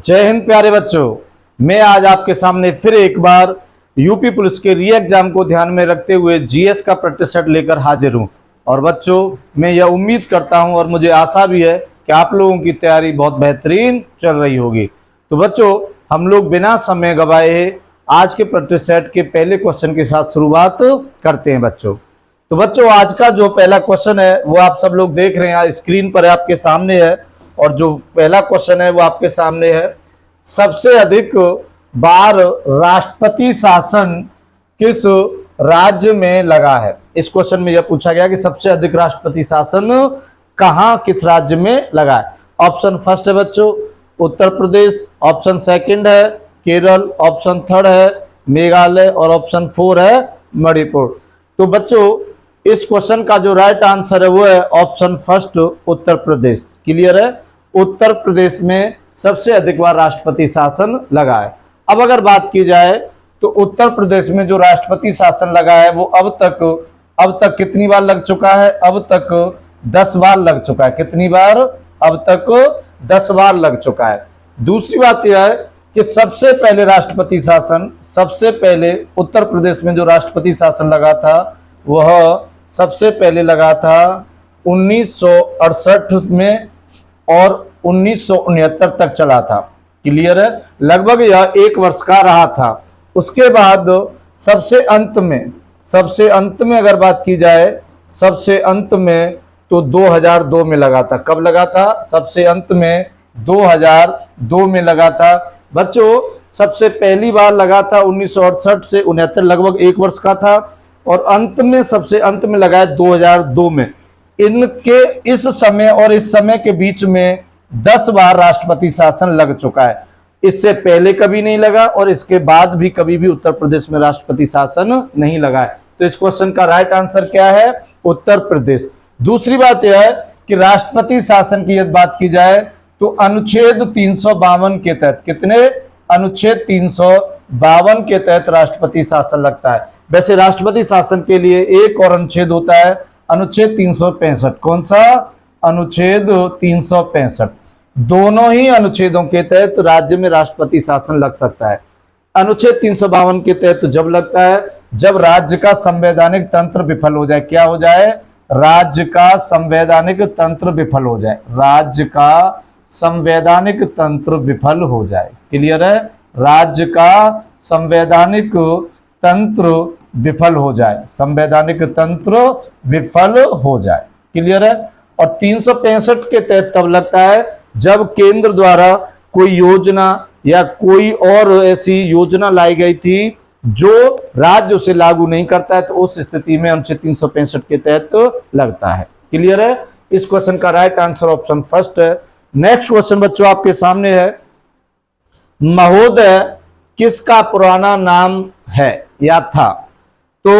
जय हिंद प्यारे बच्चों। मैं आज आपके सामने फिर एक बार यूपी पुलिस के री एग्जाम को ध्यान में रखते हुए जीएस का प्रैक्टिस सेट लेकर हाजिर हूं। और बच्चों, मैं यह उम्मीद करता हूं और मुझे आशा भी है कि आप लोगों की तैयारी बहुत बेहतरीन चल रही होगी। तो बच्चों, हम लोग बिना समय गवाए आज के प्रैक्टिस सेट के पहले क्वेश्चन के साथ शुरुआत करते हैं बच्चों। तो बच्चों, आज का जो पहला क्वेश्चन है वो आप सब लोग देख रहे हैं, स्क्रीन पर आपके सामने है। और जो पहला क्वेश्चन है वो आपके सामने है, सबसे अधिक बार राष्ट्रपति शासन किस राज्य में लगा है। इस क्वेश्चन में यह पूछा गया कि सबसे अधिक राष्ट्रपति शासन कहां किस राज्य में लगा है। ऑप्शन फर्स्ट है बच्चों उत्तर प्रदेश, ऑप्शन सेकंड है केरल, ऑप्शन थर्ड है मेघालय और ऑप्शन फोर है मणिपुर। तो बच्चों, इस क्वेश्चन का जो राइट आंसर है वो है option first Uttar Pradesh. Clear है, उत्तर प्रदेश में सबसे अधिक बार राष्ट्रपति शासन लगा है। अब अगर बात की जाए तो उत्तर प्रदेश में जो राष्ट्रपति शासन लगा है वो अब तक कितनी बार लग चुका है? अब तक 10 बार लग चुका है। कितनी बार? अब तक 10 बार लग चुका है। दूसरी बात यह है कि सबसे पहले उत्तर प्रदेश में जो राष्ट्रपति शासन लगा था वह सबसे पहले लगा था 1968 में और 1969 तक चला था। क्लियर है, लगभग यह 1 वर्ष का रहा था। उसके बाद सबसे अंत में अगर बात की जाए, सबसे अंत में तो 2002 में लगा था। कब लगा था? सबसे अंत में 2002 में लगा था। बच्चों, सबसे पहली बार लगा था 1968 से 69, लगभग 1 वर्ष का था। और अंत में सबसे अंत में लगा है 2002 में। इनके इस समय और इस समय के बीच में 10 बार राष्ट्रपति शासन लग चुका है। इससे पहले कभी नहीं लगा और इसके बाद भी कभी भी उत्तर प्रदेश में राष्ट्रपति शासन नहीं लगा है। तो इस क्वेश्चन का राइट आंसर क्या है? उत्तर प्रदेश। दूसरी बात यह है कि राष्ट्रपति शासन की यदि बात की जाए तो अनुच्छेद 352 के तहत, कितने? अनुच्छेद 352 के तहत राष्ट्रपति शासन लगता है। वैसे राष्ट्रपति शासन के लिए एक और अनुच्छेद होता है, अनुच्छेद 365। कौन सा? अनुच्छेद 365। दोनों ही अनुच्छेदों के तहत राज्य में राष्ट्रपति शासन लग सकता है। अनुच्छेद 352 के तहत जब लगता है जब राज्य का संवैधानिक तंत्र विफल हो जाए। क्या हो जाए? राज्य का संवैधानिक तंत्र विफल हो जाए। राज्य का संवैधानिक तंत्र विफल हो जाए। क्लियर है, राज्य का संवैधानिक तंत्र विफल हो जाए। संवैधानिक तंत्र विफल हो जाए। क्लियर है। और 365 के तहत तब लगता है जब केंद्र द्वारा कोई योजना या कोई और ऐसी योजना लाई गई थी जो राज्य उसे लागू नहीं करता है, तो उस स्थिति में अनुच्छेद 365 के तहत लगता है। क्लियर है, इस क्वेश्चन का राइट आंसर ऑप्शन फर्स्ट है। नेक्स्ट क्वेश्चन बच्चों आपके सामने है, महोदय किसका पुराना नाम है या था? तो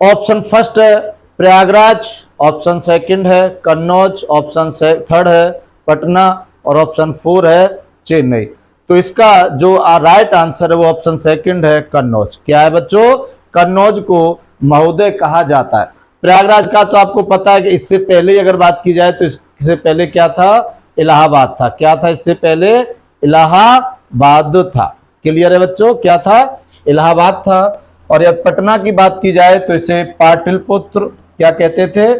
ऑप्शन फर्स्ट है प्रयागराज, ऑप्शन सेकंड है कन्नौज, ऑप्शन थर्ड है पटना और ऑप्शन 4 है चेन्नई। तो इसका जो राइट आंसर है वो ऑप्शन सेकंड है कन्नौज। क्या है बच्चों? कन्नौज को महोदय कहा जाता है। प्रयागराज का तो आपको पता है कि इससे पहले अगर बात की जाए तो इससे पहले क्या था? इलाहाबाद था। क्या था इससे पहले? इलाहाबाद था। क्लियर है बच्चों, क्या था? इलाहाबाद था। और यदि पटना की बात की जाए तो इसे पाटलिपुत्र क्या कहते थे?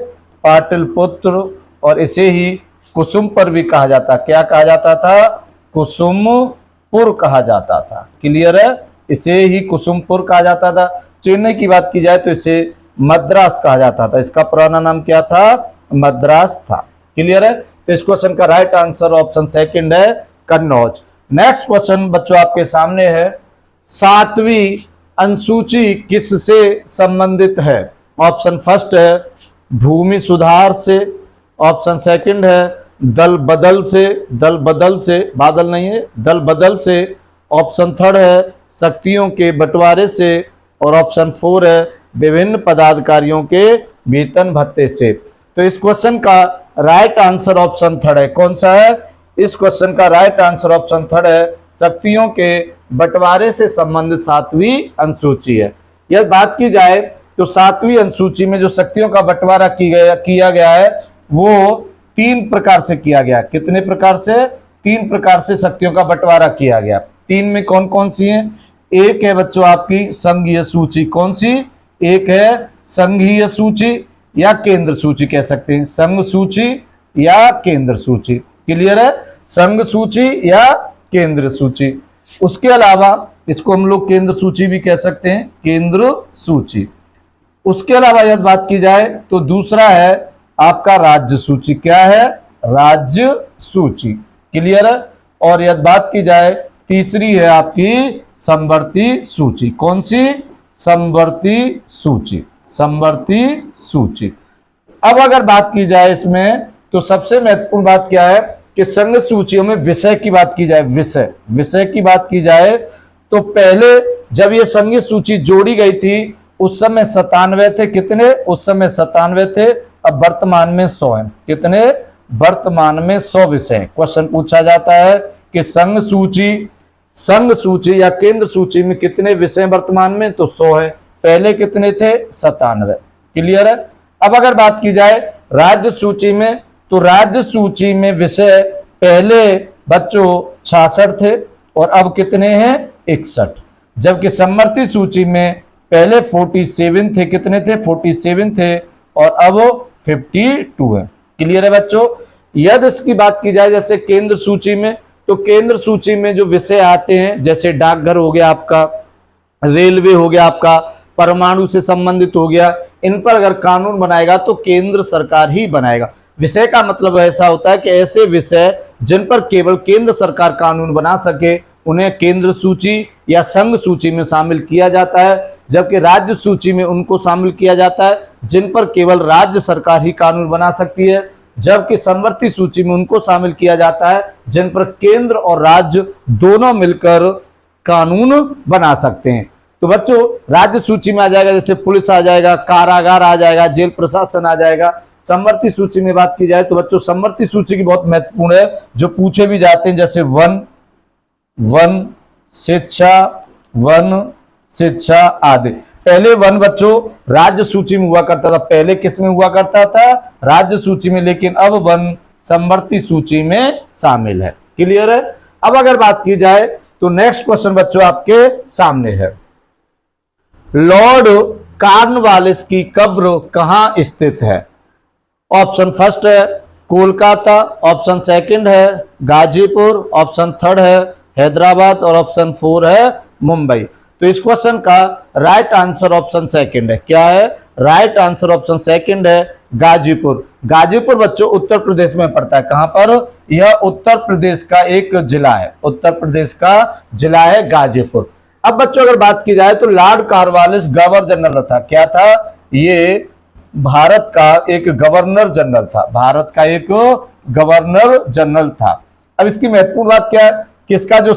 पाटलिपुत्र। और इसे ही कुसुमपुर भी कहा जाता। क्या कहा जाता था? कुसुमपुर कहा जाता था। क्लियर है, इसे ही कुसुमपुर कहा जाता था। चेन्नई की बात की जाए तो इसे मद्रास कहा जाता था। इसका पुराना नाम क्या था? मद्रास था। क्लियर है, तो इस क्वेश्चन का राइट आंसर ऑप्शन सेकंड है कन्नौज। नेक्स्ट क्वेश्चन बच्चों आपके सामने है, 7वीं अनुसूची किससे संबंधित है? ऑप्शन फर्स्ट है भूमि सुधार से, ऑप्शन सेकंड है दल बदल से, बादल नहीं है, दल बदल से, ऑप्शन थर्ड है शक्तियों के बंटवारे से और ऑप्शन 4 है विभिन्न पदाधिकारियों के वेतन भत्ते से। तो इस क्वेश्चन का राइट आंसर ऑप्शन थर्ड है। कौन सा है? इस क्वेश्चन का राइट आंसर ऑप्शन थर्ड है, शक्तियों के बंटवारे से संबंधित 7वीं अनुसूची है। यह बात की जाए तो 7वीं अनुसूची में जो शक्तियों का बंटवारा किया गया है वो 3 प्रकार से किया गया। कितने प्रकार से? तीन प्रकार से शक्तियों का बंटवारा किया गया। तीन में कौन कौन सी हैं? एक है बच्चों आपकी संघीय सूची। कौन सी? एक है संघीय सूची या केंद्र सूची कह सकते हैं, संघ सूची या केंद्र सूची। क्लियर है? संघ सूची या केंद्र सूची। उसके अलावा इसको हम लोग केंद्र सूची भी कह सकते हैं, केंद्र सूची। उसके अलावा यदि बात की जाए तो दूसरा है आपका राज्य सूची। क्या है? राज्य सूची। क्लियर है? और यदि बात की जाए तीसरी है आपकी समवर्ती सूची। कौन सी? समवर्ती सूची। समवर्ती सूची। अब अगर बात की जाए इसमें तो सबसे महत्वपूर्ण बात क्या है कि संघ सूचियों में विषय की बात की जाए, विषय की बात की जाए तो पहले जब ये संघीय सूची जोड़ी गई थी उस समय 97 थे। कितने? उस समय 97 थे। अब वर्तमान में 100 है। कितने? वर्तमान में 100 विषय। क्वेश्चन पूछा जाता है कि संघ सूची या केंद्र सूची में कितने विषय वर्तमान में? तो 100 है। पहले कितने थे? 97। क्लियर है? अब अगर बात की जाए राज्य सूची में तो राज्य सूची में विषय पहले बच्चों 66 थे और अब कितने हैं? 61। जबकि समवर्ती सूची में पहले 47 थे। कितने थे? 47 थे और अब 52 है। क्लियर है बच्चों? यदि इसकी बात की जाए जैसे केंद्र सूची में तो केंद्र सूची में जो विषय आते हैं जैसे डाकघर हो गया आपका, रेलवे हो गया आपका, परमाणु से संबंधित हो गया, इन पर अगर कानून बनाएगा तो केंद्र सरकार ही बनाएगा। विषय का मतलब ऐसा होता है कि ऐसे विषय जिन पर केवल केंद्र सरकार कानून बना सके उन्हें केंद्र सूची या संघ सूची में शामिल किया जाता है, जबकि राज्य सूची में उनको शामिल किया जाता है जिन पर केवल राज्य सरकार ही कानून बना सकती है, जबकि समवर्ती सूची में उनको शामिल किया जाता है जिन पर केंद्र और राज्य दोनों मिलकर कानून बना सकते हैं। तो बच्चों राज्य सूची में आ जाएगा जैसे पुलिस आ जाएगा, कारागार आ जाएगा, जेल प्रशासन आ जाएगा। समवर्ती सूची में बात की जाए तो बच्चों समवर्ती सूची की बहुत महत्वपूर्ण है, जो पूछे भी जाते हैं जैसे वन शिक्षा आदि। पहले वन बच्चों राज्य सूची में हुआ करता था, पहले किस में हुआ करता था? राज्य सूची में, लेकिन अब वन समवर्ती सूची में शामिल है। क्लियर है? अब अगर बात की जाए तो नेक्स्ट क्वेश्चन बच्चों आपके सामने है, लॉर्ड कॉर्नवालिस की कब्र कहां स्थित है? ऑप्शन फर्स्ट है कोलकाता, ऑप्शन सेकंड है गाजीपुर, ऑप्शन थर्ड है हैदराबाद और ऑप्शन 4 है मुंबई। तो इस क्वेश्चन का राइट आंसर ऑप्शन सेकंड है। क्या है? राइट आंसर ऑप्शन सेकंड है गाजीपुर। गाजीपुर बच्चों उत्तर प्रदेश में पड़ता है। कहां पर? यह उत्तर प्रदेश का एक जिला है, उत्तर प्रदेश का जिला है गाजीपुर। अब बच्चों अगर बात की जाए तो लॉर्ड कॉर्नवालिस गवर्नर जनरल था। क्या था? ये भारत का एक गवर्नर जनरल था, भारत का एक गवर्नर जनरल था। अब इसकी महत्वपूर्ण बात क्या है कि इसका जो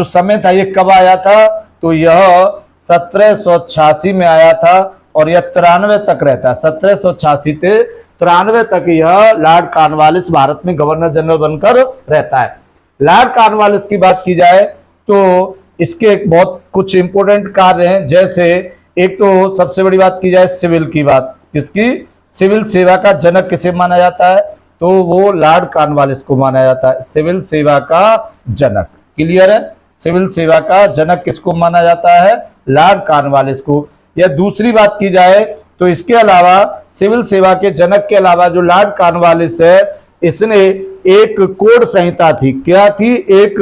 समय था ये कब आया था? तो यह 1786 में आया था और यह 93 तक रहता है। 1786 से 93 तक यह लॉर्ड कॉर्नवालिस भारत में गवर्नर जनरल बनकर रहता है। लॉर्ड कॉर्नवालिस की बात की जाए तो इसके बहुत कुछ इंपोर्टेंट कार्य हैं, जैसे एक तो सबसे बड़ी बात की जाए सिविल की बात, किसकी? सिविल सेवा का जनक किसे माना जाता है? तो वो लॉर्ड कॉर्नवालिस को माना जाता है, सिविल सेवा का जनक। क्लियर है? सिविल सेवा का जनक किसको माना जाता है? लॉर्ड कॉर्नवालिस को। या दूसरी बात की जाए तो इसके अलावा सिविल सेवा के जनक के अलावा जो लॉर्ड कॉर्नवालिस है इसने एक कोड संहिता थी। क्या थी? एक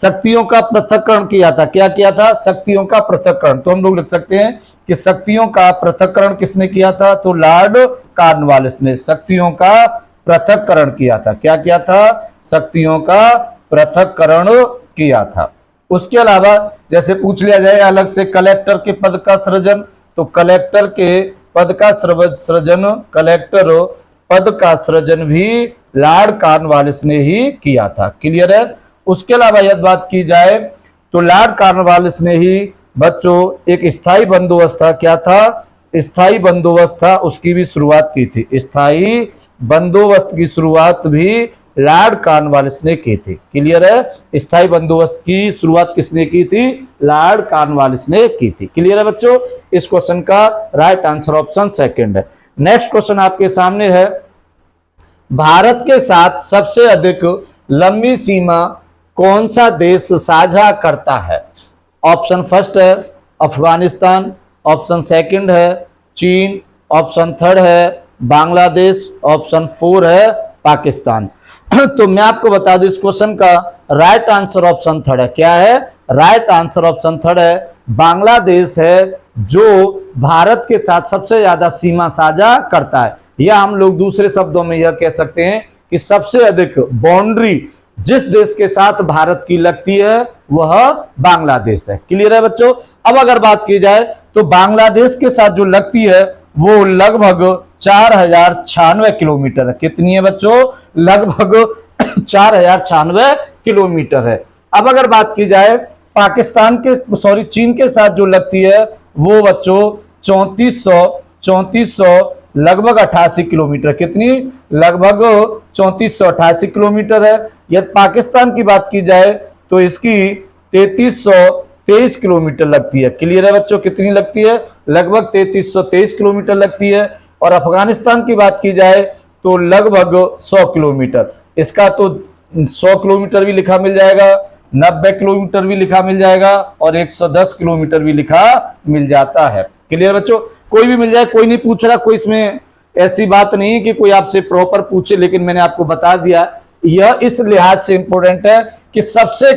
शक्तियों का पृथक्करण किया था। क्या किया था? शक्तियों का पृथक्करण। तो हम लोग लिख सकते हैं कि शक्तियों का पृथक्करण किसने किया था? तो लॉर्ड कॉर्नवालिस ने शक्तियों का पृथक्करण किया था। क्या किया था? शक्तियों का पृथक्करण किया था। उसके अलावा जैसे पूछ लिया जाए अलग से कलेक्टर के पद का सृजन, तो कलेक्टर के पद का सृजन, कलेक्टर पद का सृजन भी लॉर्ड कॉर्नवालिस ने ही किया था। क्लियर है? उसके अलावा यदि बात की जाए तो लॉर्ड कॉर्नवालिस ने ही बच्चों एक स्थायी बंदोबस्त था। क्या था? स्थायी बंदोबस्त था, उसकी भी शुरुआत की थी। स्थायी बंदोबस्त की शुरुआत भी लॉर्ड कॉर्नवालिस ने की थी। क्लियर है? स्थायी बंदोबस्त की शुरुआत किसने की थी? लॉर्ड कॉर्नवालिस ने की थी। क्लियर है बच्चों? इस क्वेश्चन का राइट आंसर ऑप्शन सेकंड है। नेक्स्ट क्वेश्चन आपके सामने है, भारत के साथ सबसे अधिक लंबी सीमा कौन सा देश साझा करता है? ऑप्शन फर्स्ट है अफगानिस्तान, ऑप्शन सेकंड है चीन, ऑप्शन थर्ड है बांग्लादेश, ऑप्शन फोर है पाकिस्तान। तो मैं आपको बता दूं इस क्वेश्चन का राइट आंसर ऑप्शन थर्ड है। क्या है? राइट आंसर ऑप्शन थर्ड है, बांग्लादेश है जो भारत के साथ सबसे ज्यादा सीमा साझा करता है, या हम लोग दूसरे शब्दों में यह कह सकते हैं कि सबसे अधिक बाउंड्री जिस देश के साथ भारत की लगती है वह बांग्लादेश है। क्लियर है बच्चों? अब अगर बात की जाए तो बांग्लादेश के साथ जो लगती है वो लगभग 4096 किलोमीटर है। कितनी है बच्चों? लगभग 4096 किलोमीटर है। अब अगर बात की जाए पाकिस्तान के चीन के साथ जो लगती है वो बच्चों 3400 लगभग 88 किलोमीटर। कितनी? लगभग 3488 किलोमीटर है। यदि पाकिस्तान की बात की जाए तो इसकी 3323 किलोमीटर लगती है। क्लियर है बच्चों? कितनी लगती है? लगभग 3323 किलोमीटर लगती है। और अफगानिस्तान की बात की जाए तो लगभग 100 किलोमीटर। इसका तो 100 किलोमीटर भी लिखा मिल जाएगा, 90 किलोमीटर भी लिखा मिल जाएगा और 110 किलोमीटर भी लिखा मिल जाता है। क्लियर बच्चों? कोई भी मिल जाए, कोई नहीं पूछ रहा, कोई इसमें ऐसी बात नहीं है कि कोई आपसे प्रॉपर पूछे, लेकिन मैंने आपको बता दिया यह इस लिहाज से इंपॉर्टेंट है कि सबसे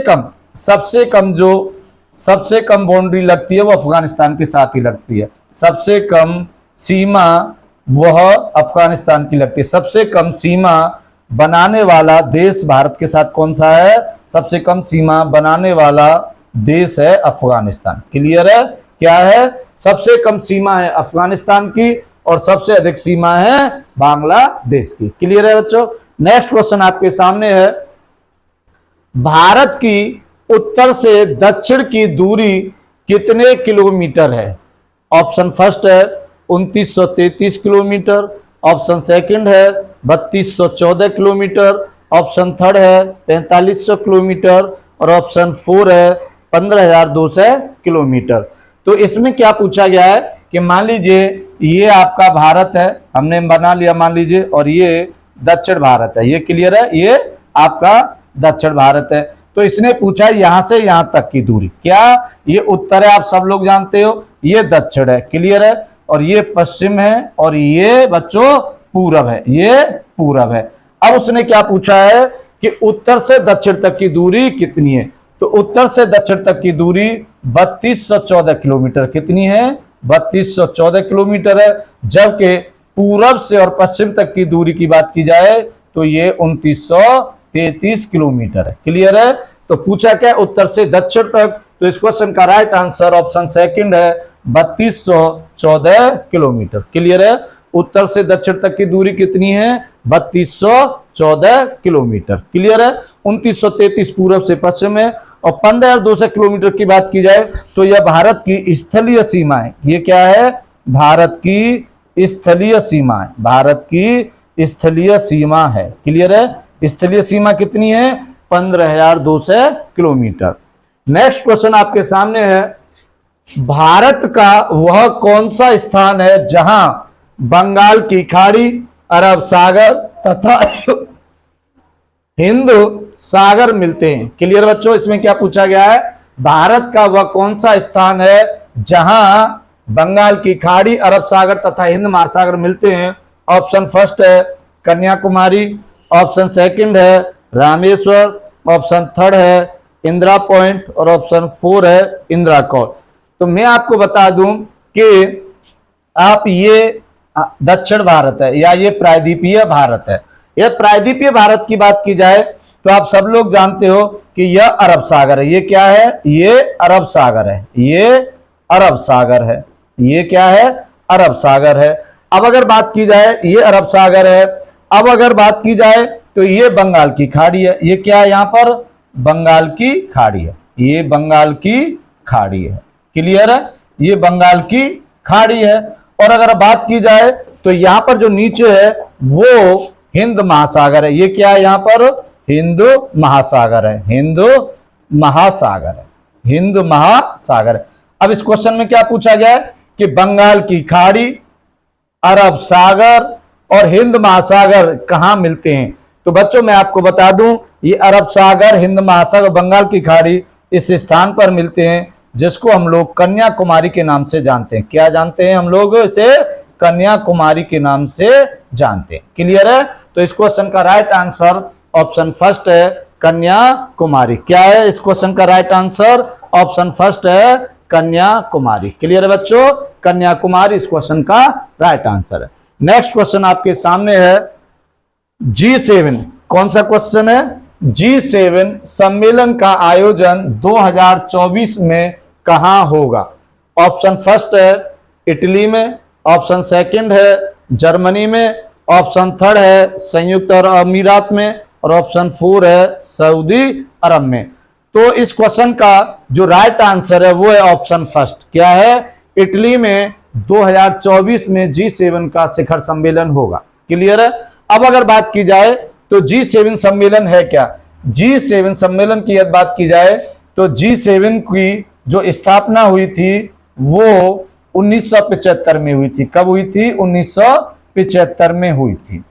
कम बाउंड्री लगती है वो अफगानिस्तान के साथ ही लगती है। सबसे कम सीमा वह अफगानिस्तान की लगती है। सबसे कम सीमा बनाने वाला देश भारत के साथ कौन सा है? सबसे कम सीमा बनाने वाला देश है अफगानिस्तान। क्लियर है? क्या है? सबसे कम सीमा है अफगानिस्तान की और सबसे अधिक सीमा है बांग्लादेश की। क्लियर है बच्चों? नेक्स्ट क्वेश्चन आपके सामने है, भारत की उत्तर से दक्षिण की दूरी कितने किलोमीटर है? ऑप्शन फर्स्ट है 2933 किलोमीटर, ऑप्शन सेकंड है 3214 किलोमीटर, ऑप्शन थर्ड है 4500 किलोमीटर और ऑप्शन फोर है 15200 किलोमीटर। तो इसमें क्या पूछा गया है कि मान लीजिए ये आपका भारत है, हमने बना लिया मान लीजिए, और ये दक्षिण भारत है। ये क्लियर है? ये आपका दक्षिण भारत है। तो इसने पूछा यहां से यहां तक की दूरी। क्या? ये उत्तर है, आप सब लोग जानते हो, ये दक्षिण है। क्लियर है? और ये पश्चिम है और ये बच्चों पूरब है। ये पूरब है। अब उसने क्या पूछा है कि उत्तर से दक्षिण तक की दूरी कितनी है? तो उत्तर से दक्षिण तक की दूरी 3214 किलोमीटर। कितनी है? 3214 किलोमीटर है। जबकि पूरब से और पश्चिम तक की दूरी की बात की जाए तो ये 2933 किलोमीटर है। क्लियर है? तो पूछा क्या? उत्तर से दक्षिण तक। तो इस क्वेश्चन का राइट आंसर ऑप्शन सेकंड है 3214 किलोमीटर। क्लियर है? उत्तर से दक्षिण तक की दूरी कितनी है? 3214 किलोमीटर। क्लियर है? 2933 पूरब से पश्चिम है और 15200 किलोमीटर की बात की जाए तो यह भारत की स्थलीय सीमा है। ये क्या है? भारत की स्थलीय सीमा है। भारत की स्थलीय सीमा है। क्लियर है? स्थलीय सीमा कितनी है? 15200 किलोमीटर। नेक्स्ट क्वेश्चन आपके सामने है, भारत का वह कौन सा स्थान है जहां बंगाल की खाड़ी, अरब सागर तथा हिंद सागर मिलते हैं? क्लियर बच्चों? इसमें क्या पूछा गया है? भारत का वह कौन सा स्थान है जहां बंगाल की खाड़ी, अरब सागर तथा हिंद महासागर मिलते हैं? ऑप्शन फर्स्ट है कन्याकुमारी, ऑप्शन सेकंड है रामेश्वर, ऑप्शन थर्ड है इंदिरा पॉइंट और ऑप्शन फोर है इंदिरा कॉल। तो मैं आपको बता दूं कि आप ये दक्षिण भारत है या ये प्रायद्वीपीय भारत है। यह प्रायद्वीपीय भारत की बात की जाए तो आप सब लोग जानते हो कि यह अरब सागर है। ये क्या है? ये अरब सागर है। ये अरब सागर है। ये क्या है? अरब सागर है। अब अगर बात की जाए ये अरब सागर है। अब अगर बात की जाए तो ये बंगाल की खाड़ी है। ये क्या है? यहां पर बंगाल की खाड़ी है। ये बंगाल की खाड़ी है। क्लियर है? ये बंगाल की खाड़ी है। और अगर बात की जाए तो यहां पर जो नीचे है वो हिंद महासागर है। ये क्या है? यहां पर हिंद महासागर है। हिंद महासागर है। हिंद महासागर है। अब इस क्वेश्चन में क्या पूछा गया है कि बंगाल की खाड़ी, अरब सागर और हिंद महासागर कहां मिलते हैं? तो बच्चों मैं आपको बता दूं ये अरब सागर, हिंद महासागर, बंगाल की खाड़ी इस स्थान पर मिलते हैं, जिसको हम लोग कन्याकुमारी के नाम से जानते हैं। क्या जानते हैं हम लोग इसे? कन्याकुमारी के नाम से जानते हैं। क्लियर है? तो इस क्वेश्चन का राइट आंसर ऑप्शन फर्स्ट है, कन्याकुमारी। क्या है इस क्वेश्चन का राइट आंसर? ऑप्शन फर्स्ट है, कन्याकुमारी। क्लियर है बच्चों? कन्याकुमारी इस क्वेश्चन का राइट आंसर है। नेक्स्ट क्वेश्चन आपके सामने है G7। कौन सा क्वेश्चन है? G7 सम्मेलन का आयोजन 2024 में कहां होगा? ऑप्शन फर्स्ट है इटली में, ऑप्शन सेकंड है जर्मनी में, ऑप्शन थर्ड है संयुक्त अरब अमीरात में, और ऑप्शन फोर है सऊदी अरब में। तो इस क्वेश्चन का जो राइट आंसर है वो है ऑप्शन फर्स्ट। क्या है? इटली में 2024 में G7 का शिखर सम्मेलन होगा। क्लियर है? अब अगर बात की जाए तो G7 सम्मेलन है क्या? G7 सम्मेलन की यदि बात की जाए तो G7 की जो स्थापना हुई थी वो 1975 में हुई थी। कब हुई थी? 1975 में हुई थी।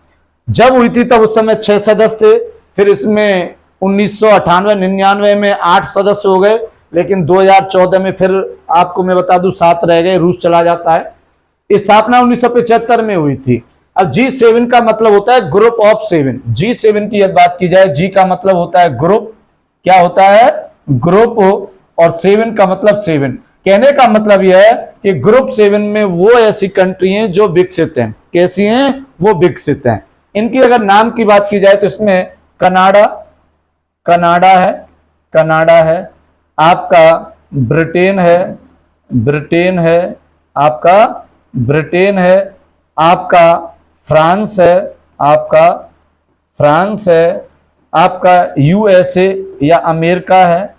जब हुई थी तब उस समय 6 सदस्य थे, फिर इसमें 1998-99 में 8 सदस्य हो गए, लेकिन 2014 में फिर आपको मैं बता दूं 7 रह गए, रूस चला जाता है। स्थापना 1975 में हुई थी। अब G7 का मतलब होता है ग्रुप ऑफ 7। G7 की यदि बात की जाए, G का मतलब होता है ग्रुप। क्या होता है? ग्रुप। और 7 का मतलब 7। कहने का मतलब यह है कि ग्रुप 7 में वो ऐसी कंट्री हैं जो विकसित हैं। कैसी हैं? वो विकसित हैं। इनकी अगर नाम की बात की जाए तो इसमें कनाडा है, आपका ब्रिटेन है, आपका फ्रांस है, आपका यूएसए या अमेरिका है,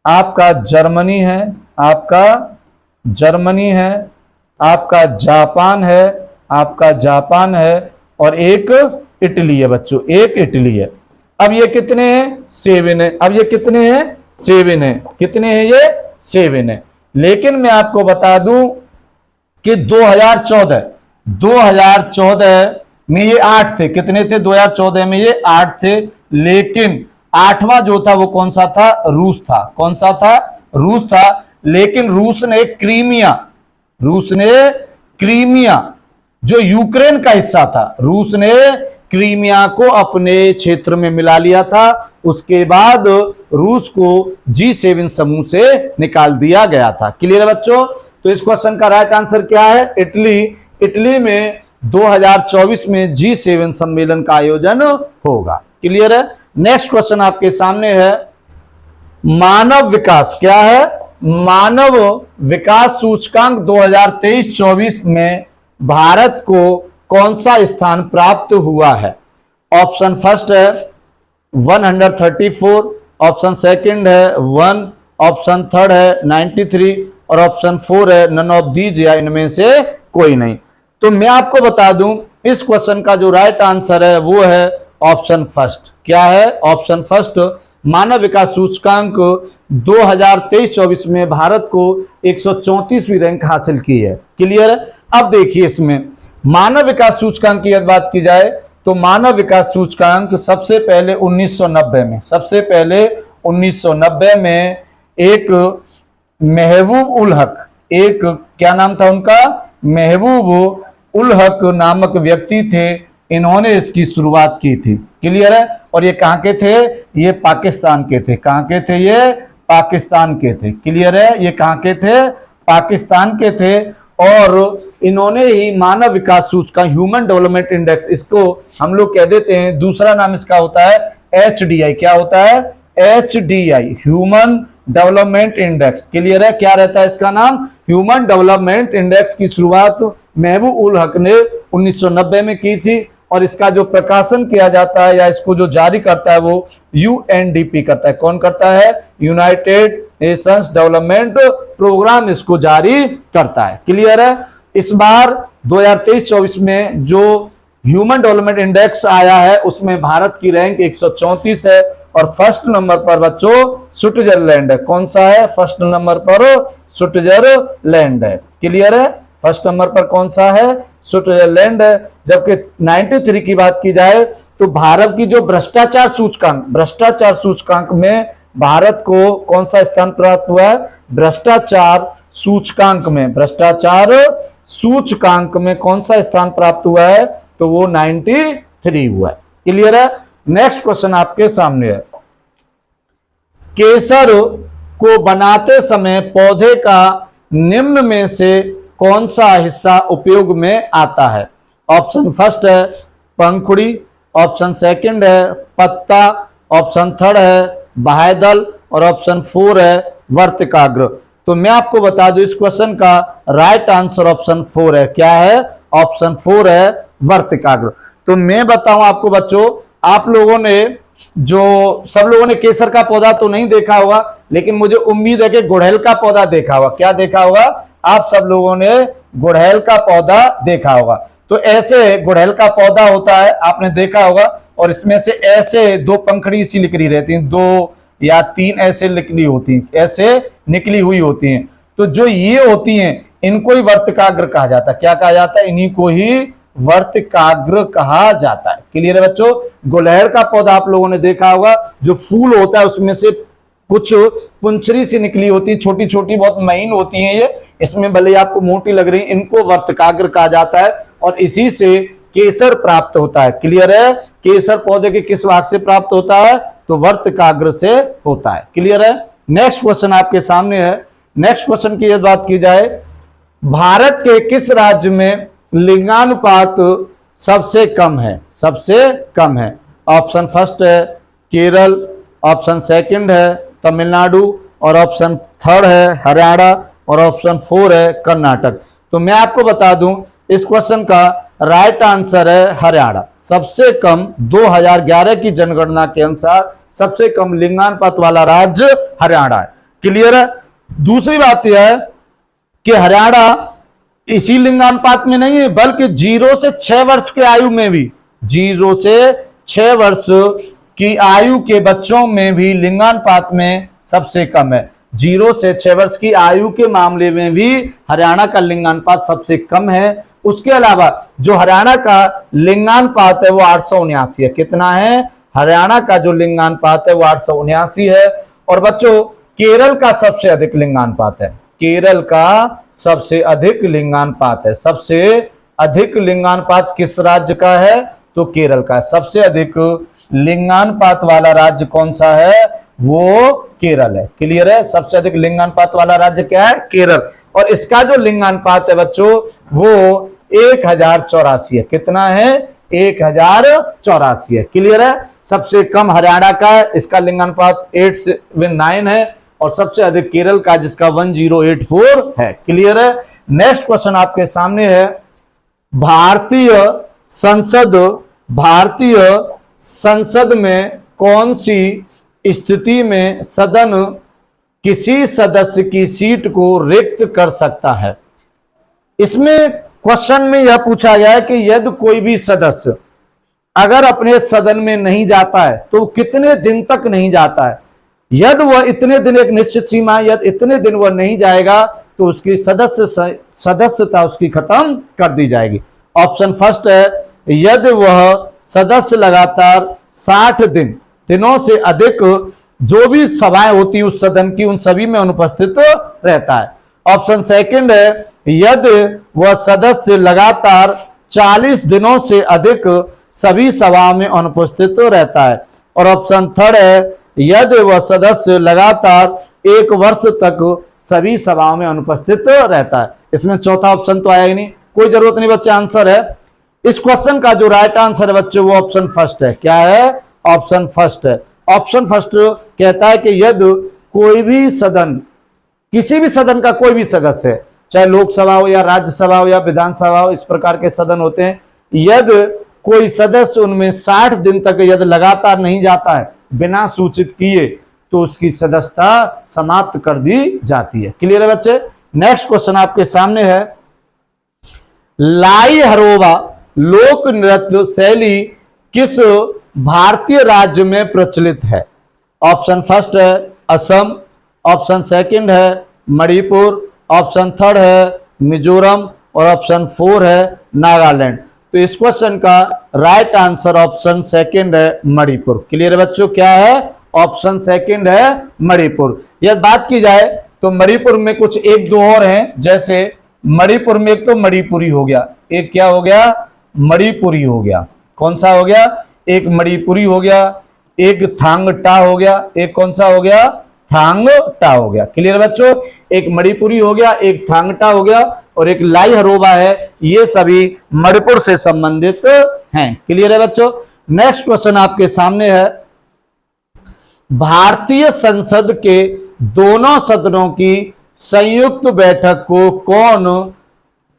आपका जर्मनी है, आपका जापान है, और एक इटली है बच्चों, एक इटली है। अब ये कितने हैं? 7 है। अब ये कितने हैं? 7 है। कितने हैं ये? 7 है। लेकिन मैं आपको बता दूं कि 2014 में ये 8 थे। कितने थे? 2014 में ये 8 थे, लेकिन 8वां जो था वो कौन सा था? रूस था। कौन सा था? रूस था। लेकिन रूस ने क्रीमिया जो यूक्रेन का हिस्सा था, रूस ने क्रीमिया को अपने क्षेत्र में मिला लिया था। उसके बाद रूस को G7 समूह से निकाल दिया गया था। क्लियर है बच्चों? तो इस क्वेश्चन का राइट आंसर क्या है? इटली में 2024 में G7 सम्मेलन का आयोजन होगा। क्लियर है? नेक्स्ट क्वेश्चन आपके सामने है मानव विकास। क्या है? मानव विकास सूचकांक 2023-24 में भारत को कौन सा स्थान प्राप्त हुआ है? ऑप्शन फर्स्ट है 134, ऑप्शन सेकंड है 1, ऑप्शन थर्ड है 93, और ऑप्शन 4 है नन ऑफ दीज, या इनमें से कोई नहीं। तो मैं आपको बता दूं इस क्वेश्चन का जो राइट आंसर है वो है ऑप्शन फर्स्ट। क्या है? Option first. मानव विकास सूचकांक 2023-24 में भारत को 134वीं रैंक हासिल की है। क्लियर है? अब देखिए इसमें मानव विकास सूचकांक की यदि बात की जाए तो मानव विकास सूचकांक सबसे पहले 1990 में एक महबूब उल हक, एक क्या नाम था उनका? महबूब उल हक नामक व्यक्ति थे, इन्होंने इसकी शुरुआत की थी। क्लियर है? और ये कहां के थे? ये पाकिस्तान के थे। कहां के थे? ये पाकिस्तान के थे। क्लियर है? ये कहां के थे? पाकिस्तान के थे। और इन्होंने ही मानव विकास सूचकांक, ह्यूमन डेवलपमेंट इंडेक्स, इसको हम लोग कह देते हैं, दूसरा नाम इसका होता है HDI। क्या होता है? HDI, human development index. Clear है? क्या रहता है इसका नाम? ह्यूमन डेवलपमेंट इंडेक्स की शुरुआत महबूब उल हक ने 1990 में की थी, और इसका जो प्रकाशन किया जाता है या इसको जो जारी करता है वो UNDP करता है। कौन करता है? यूनाइटेड नेशंस डेवलपमेंट प्रोग्राम इसको जारी करता है। क्लियर है? इस बार 2023-24 में जो ह्यूमन डेवलपमेंट इंडेक्स आया है उसमें भारत की रैंक 134 है, और फर्स्ट नंबर पर बच्चों स्विट्जरलैंड है। कौन सा है? फर्स्ट नंबर पर स्विट्जरलैंड है। क्लियर है? फर्स्ट नंबर पर कौन सा है? स्विट्जरलैंड है। जबकि 93 की बात की जाए तो भारत की जो भ्रष्टाचार सूचकांक में भारत को कौन सा स्थान प्राप्त हुआ है? भ्रष्टाचार सूचकांक में कौन सा स्थान प्राप्त हुआ है? तो वो 93 हुआ है। क्लियर है? नेक्स्ट क्वेश्चन आपके सामने है, केसर को बनाते समय पौधे का निम्न में से कौन सा हिस्सा उपयोग में आता है? ऑप्शन फर्स्ट है पंखुड़ी, ऑप्शन सेकंड है पत्ता, ऑप्शन थर्ड है बाह्यदल और ऑप्शन 4 है वर्तिकाग्र। तो मैं आपको बता दूं इस क्वेश्चन का राइट आंसर ऑप्शन 4 है। क्या है? ऑप्शन 4 है वर्तिकाग्र। तो मैं बताऊं आपको बच्चों, आप लोगों ने सब लोगों ने केसर का पौधा तो नहीं देखा होगा, लेकिन मुझे उम्मीद है कि गुड़हल का पौधा देखा होगा। क्या देखा होगा? आप सब लोगों ने गुड़हल का पौधा देखा होगा। तो ऐसे गुड़हल का पौधा होता है, आपने देखा होगा, और इसमें से ऐसे 2 पंखड़ी सी निकली रहती हैं, 2 या 3 ऐसे निकली होती हैं, ऐसे निकली हुई होती हैं। तो जो ये होती हैं इनको ही वर्तिकाग्र कहा जाता है। क्या कहा जाता है? इन्हीं को ही वर्तिकाग्र कहा जाता है। क्लियर है बच्चों? गुड़हल का पौधा आप लोगों ने देखा होगा, जो फूल होता है उसमें से कुछ पुंछरी सी निकली होती है, छोटी छोटी बहुत महीन होती है ये, इसमें भले आपको मोटी लग रही है, इनको वर्तिकाग्र कहा जाता है और इसी से केसर प्राप्त होता है। क्लियर है? केसर पौधे के किस भाग से प्राप्त होता है? तो वर्तिकाग्र से होता है। क्लियर है? नेक्स्ट क्वेश्चन आपके सामने है। नेक्स्ट क्वेश्चन की यदि बात की जाए, भारत के किस राज्य में लिंगानुपात सबसे कम है? ऑप्शन फर्स्ट है केरल, ऑप्शन सेकंड है तमिलनाडु और ऑप्शन थर्ड है हरियाणा और ऑप्शन 4 है कर्नाटक। तो मैं आपको बता दूं इस क्वेश्चन का राइट आंसर है हरियाणा। सबसे कम 2011 की जनगणना के अनुसार सबसे कम लिंगानुपात वाला राज्य हरियाणा है। क्लियर है? दूसरी बात यह है कि हरियाणा इसी लिंगानुपात में नहीं है, बल्कि 0 से 6 वर्ष के आयु में भी, 0 से 6 वर्ष की आयु के बच्चों में भी लिंगानुपात में सबसे कम है। 0 से 6 वर्ष की आयु के मामले में भी हरियाणा का लिंगानुपात सबसे कम है। उसके अलावा जो हरियाणा का लिंगानुपात है वो 879 है। कितना है? हरियाणा का जो लिंगानुपात है वो 879 है। और बच्चों केरल का सबसे अधिक लिंगानुपात है। केरल का सबसे अधिक लिंगानुपात है। सबसे अधिक लिंगानुपात किस राज्य का है? तो केरल का। सबसे अधिक लिंगानुपात वाला राज्य कौन सा है? वो केरल है। क्लियर है? सबसे अधिक लिंगानुपात वाला राज्य क्या है? केरल। और इसका जो लिंगानुपात है बच्चों वो 1084 है। कितना है? 1084 है। क्लियर है? सबसे कम हरियाणा का है, इसका लिंगानुपात 879 है और सबसे अधिक केरल का जिसका 1084 है। क्लियर है? नेक्स्ट क्वेश्चन आपके सामने है, भारतीय संसद में कौन सी स्थिति में सदन किसी सदस्य की सीट को रिक्त कर सकता है? इसमें क्वेश्चन में यह पूछा गया है कि यदि कोई भी सदस्य अगर अपने सदन में नहीं जाता है तो कितने दिन तक नहीं जाता है। यदि वह इतने दिन, एक निश्चित सीमा, यदि इतने दिन वह नहीं जाएगा तो उसकी सदस्यता उसकी खत्म कर दी जाएगी। ऑप्शन फर्स्ट है यदि वह सदस्य लगातार 60 दिनों से अधिक जो भी सभाएं होती उस सदन की उन सभी में अनुपस्थित रहता है। ऑप्शन सेकंड है यदि वह सदस्य लगातार 40 दिनों से अधिक सभी सभाओं में अनुपस्थित रहता है। और ऑप्शन थर्ड है यदि वह सदस्य लगातार 1 वर्ष तक सभी सभाओं में अनुपस्थित रहता है। इसमें चौथा ऑप्शन तो आया ही नहीं, कोई जरूरत नहीं बच्चे, आंसर है इस क्वेश्चन का जो राइट आंसर है बच्चे वो ऑप्शन फर्स्ट है। क्या है? ऑप्शन फर्स्ट है। ऑप्शन फर्स्ट कहता है कि यदि कोई भी सदन, किसी भी सदन का कोई भी सदस्य है, चाहे लोकसभा हो या राज्यसभा हो या विधानसभा हो, इस प्रकार के सदन होते हैं, यदि कोई सदस्य उनमें 60 दिन तक यदि लगातार नहीं जाता है बिना सूचित किए तो उसकी सदस्यता समाप्त कर दी जाती है। क्लियर है बच्चे? नेक्स्ट क्वेश्चन आपके सामने है, लाई हरोबा लोक नृत्य शैली किस भारतीय राज्य में प्रचलित है? ऑप्शन फर्स्ट है असम, ऑप्शन सेकंड है मणिपुर, ऑप्शन थर्ड है मिजोरम और ऑप्शन 4 है नागालैंड। तो तो इस क्वेश्चन का राइट आंसर ऑप्शन सेकंड है मणिपुर। क्लियर है बच्चों, क्या है? ऑप्शन सेकंड है मणिपुर। यह बात की जाए तो मणिपुर में कुछ एक दो और हैं, जैसे मणिपुर में एक तो मणिपुरी हो गया, एक क्या हो गया? मणिपुरी हो गया। कौन सा हो गया? एक मणिपुरी हो गया, एक थांगटा हो गया, एक कौन सा हो गया? थांगटा हो गया। क्लियर बच्चों, एक मणिपुरी हो गया, एक थांगटा हो गया और एक लाई हरोबा है। ये सभी मणिपुर से संबंधित हैं। क्लियर है बच्चों। नेक्स्ट क्वेश्चन आपके सामने है, भारतीय संसद के दोनों सदनों की संयुक्त बैठक को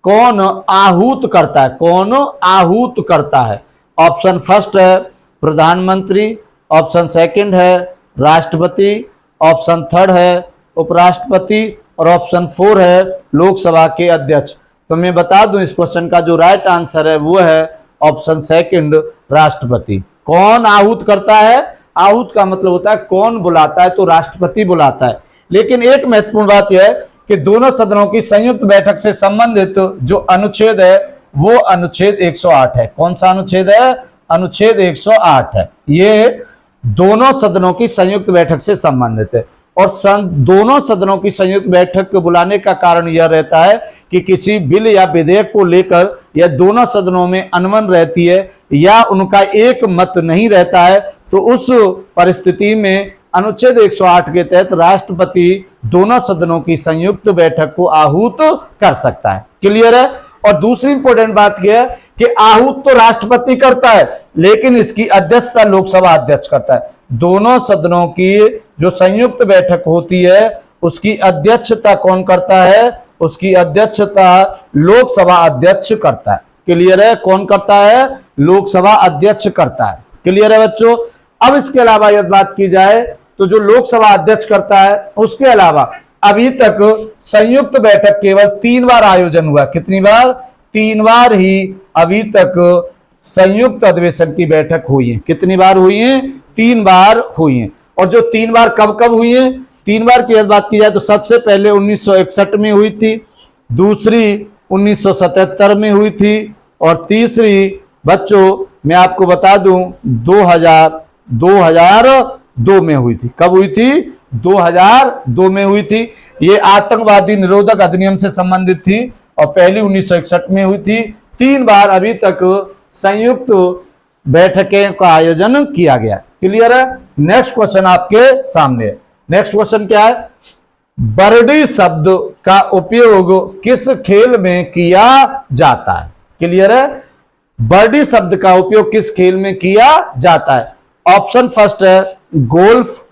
कौन आहूत करता है? कौन आहूत करता है? ऑप्शन फर्स्ट है प्रधानमंत्री, ऑप्शन सेकंड है राष्ट्रपति, ऑप्शन थर्ड है उपराष्ट्रपति और ऑप्शन फोर है लोकसभा के अध्यक्ष। तो मैं बता दूं इस क्वेश्चन का जो राइट आंसर है वो है ऑप्शन सेकंड राष्ट्रपति। कौन आहूत करता है? आहूत का मतलब होता है कौन बुलाता है, तो राष्ट्रपति बुलाता है। लेकिन एक महत्वपूर्ण बात यह है कि दोनों सदनों की संयुक्त बैठक से संबंधित जो अनुच्छेद है वो अनुच्छेद 108 है। कौन सा अनुच्छेद है? अनुच्छेद 108 है। ये दोनों सदनों की संयुक्त बैठक से संबंधित है और दोनों सदनों की संयुक्त बैठक को बुलाने का कारण यह रहता है कि किसी बिल या विधेयक को लेकर या दोनों सदनों में अनबन रहती है या उनका एक मत नहीं रहता है, तो उस परिस्थिति में अनुच्छेद 108 के तहत राष्ट्रपति दोनों सदनों की संयुक्त बैठक को आहूत कर सकता है। क्लियर है। और दूसरी इंपॉर्टेंट बात यह है कि आहूत तो राष्ट्रपति करता है लेकिन इसकी अध्यक्षता लोकसभा अध्यक्ष करता है। दोनों सदनों की जो संयुक्त बैठक होती है उसकी अध्यक्षता कौन करता है? उसकी अध्यक्षता लोकसभा अध्यक्ष करता है। क्लियर है। कौन करता है? लोकसभा अध्यक्ष करता है। क्लियर है बच्चों। अब इसके अलावा यदि बात की जाए तो जो लोकसभा अध्यक्ष करता है उसके अलावा अभी तक संयुक्त बैठक केवल 3 बार आयोजन हुआ। कितनी बार? 3 बार ही अभी तक संयुक्त अधिवेशन की बैठक हुई है। कितनी बार हुई है? 3 बार हुई है। और जो 3 बार कब कब हुई है? 3 बार की यदि बात की जाए तो सबसे पहले 1961 में हुई थी, दूसरी 1977 में हुई थी और तीसरी बच्चों मैं आपको बता दूं 2002 में हुई थी। कब हुई थी? 2002 में हुई थी। ये आतंकवादी निरोधक अधिनियम से संबंधित थी और पहली 1961 में हुई थी। 3 बार अभी तक संयुक्त बैठकें का आयोजन किया गया। क्लियर है। नेक्स्ट क्वेश्चन आपके सामने है। नेक्स्ट क्वेश्चन क्या है? बर्डी शब्द का उपयोग किस खेल में किया जाता है? क्लियर है। बर्डी शब्द का उपयोग किस खेल में किया जाता है? ऑप्शन फर्स्ट है गोल्फ,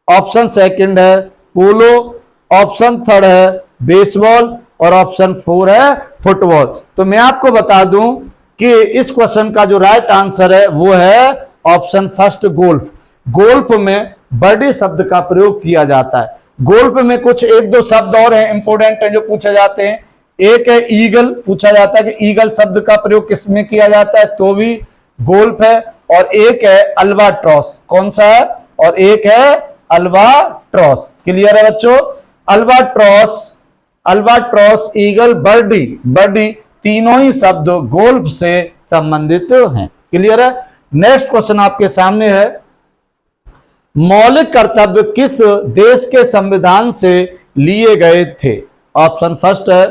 ऑप्शन सेकंड है पोलो, ऑप्शन थर्ड है बेसबॉल और ऑप्शन फोर है फुटबॉल। तो मैं आपको बता दूं कि इस क्वेश्चन का जो राइट आंसर है वो है ऑप्शन फर्स्ट गोल्फ। गोल्फ में बर्डी शब्द का प्रयोग किया जाता है। गोल्फ में कुछ एक दो शब्द और हैं इंपोर्टेंट है जो पूछे जाते हैं। एक है ईगल, पूछा जाता है कि ईगल शब्द का प्रयोग किसमें किया जाता है, तो भी गोल्फ है। और एक है अल्बाट्रॉस। कौन सा है? और एक है अल्बाट्रॉस। क्लियर है बच्चों। अल्बाट्रॉस, ईगल, बर्डी तीनों ही शब्द गोल्फ से संबंधित हैं। क्लियर है। नेक्स्ट क्वेश्चन आपके सामने है, मौलिक कर्तव्य किस देश के संविधान से लिए गए थे? ऑप्शन फर्स्ट है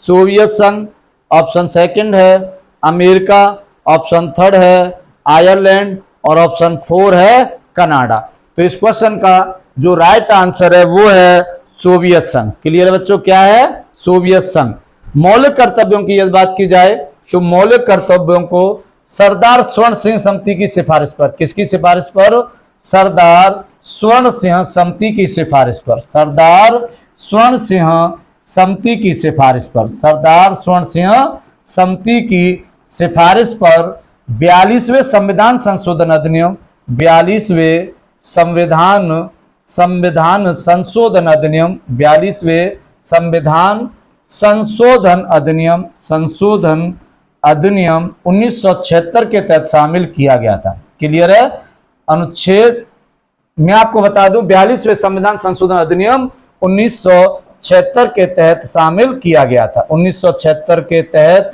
सोवियत संघ, ऑप्शन सेकंड है अमेरिका, ऑप्शन थर्ड है आयरलैंड और ऑप्शन फोर है कनाडा। तो इस क्वेश्चन का जो राइट आंसर है वो है सोवियत संघ। क्लियर है बच्चों, क्या है? सोवियत संघ। मौलिक कर्तव्यों की यदि बात की जाए तो मौलिक कर्तव्यों को सरदार स्वर्ण सिंह समिति की सिफारिश पर, किसकी सिफारिश पर? सरदार स्वर्ण सिंह समिति की सिफारिश पर, सरदार स्वर्ण सिंह समिति की सिफारिश पर, सरदार स्वर्ण सिंह समिति की सिफारिश पर 42वें संविधान संशोधन अधिनियम, 42वें संविधान संशोधन अधिनियम, 42वें संविधान संशोधन अधिनियम 1976 के तहत शामिल किया गया था। क्लियर है। अनुच्छेद मैं आपको बता दूं 42वें संविधान संशोधन अधिनियम 1976 के तहत शामिल किया गया था। 1976 के तहत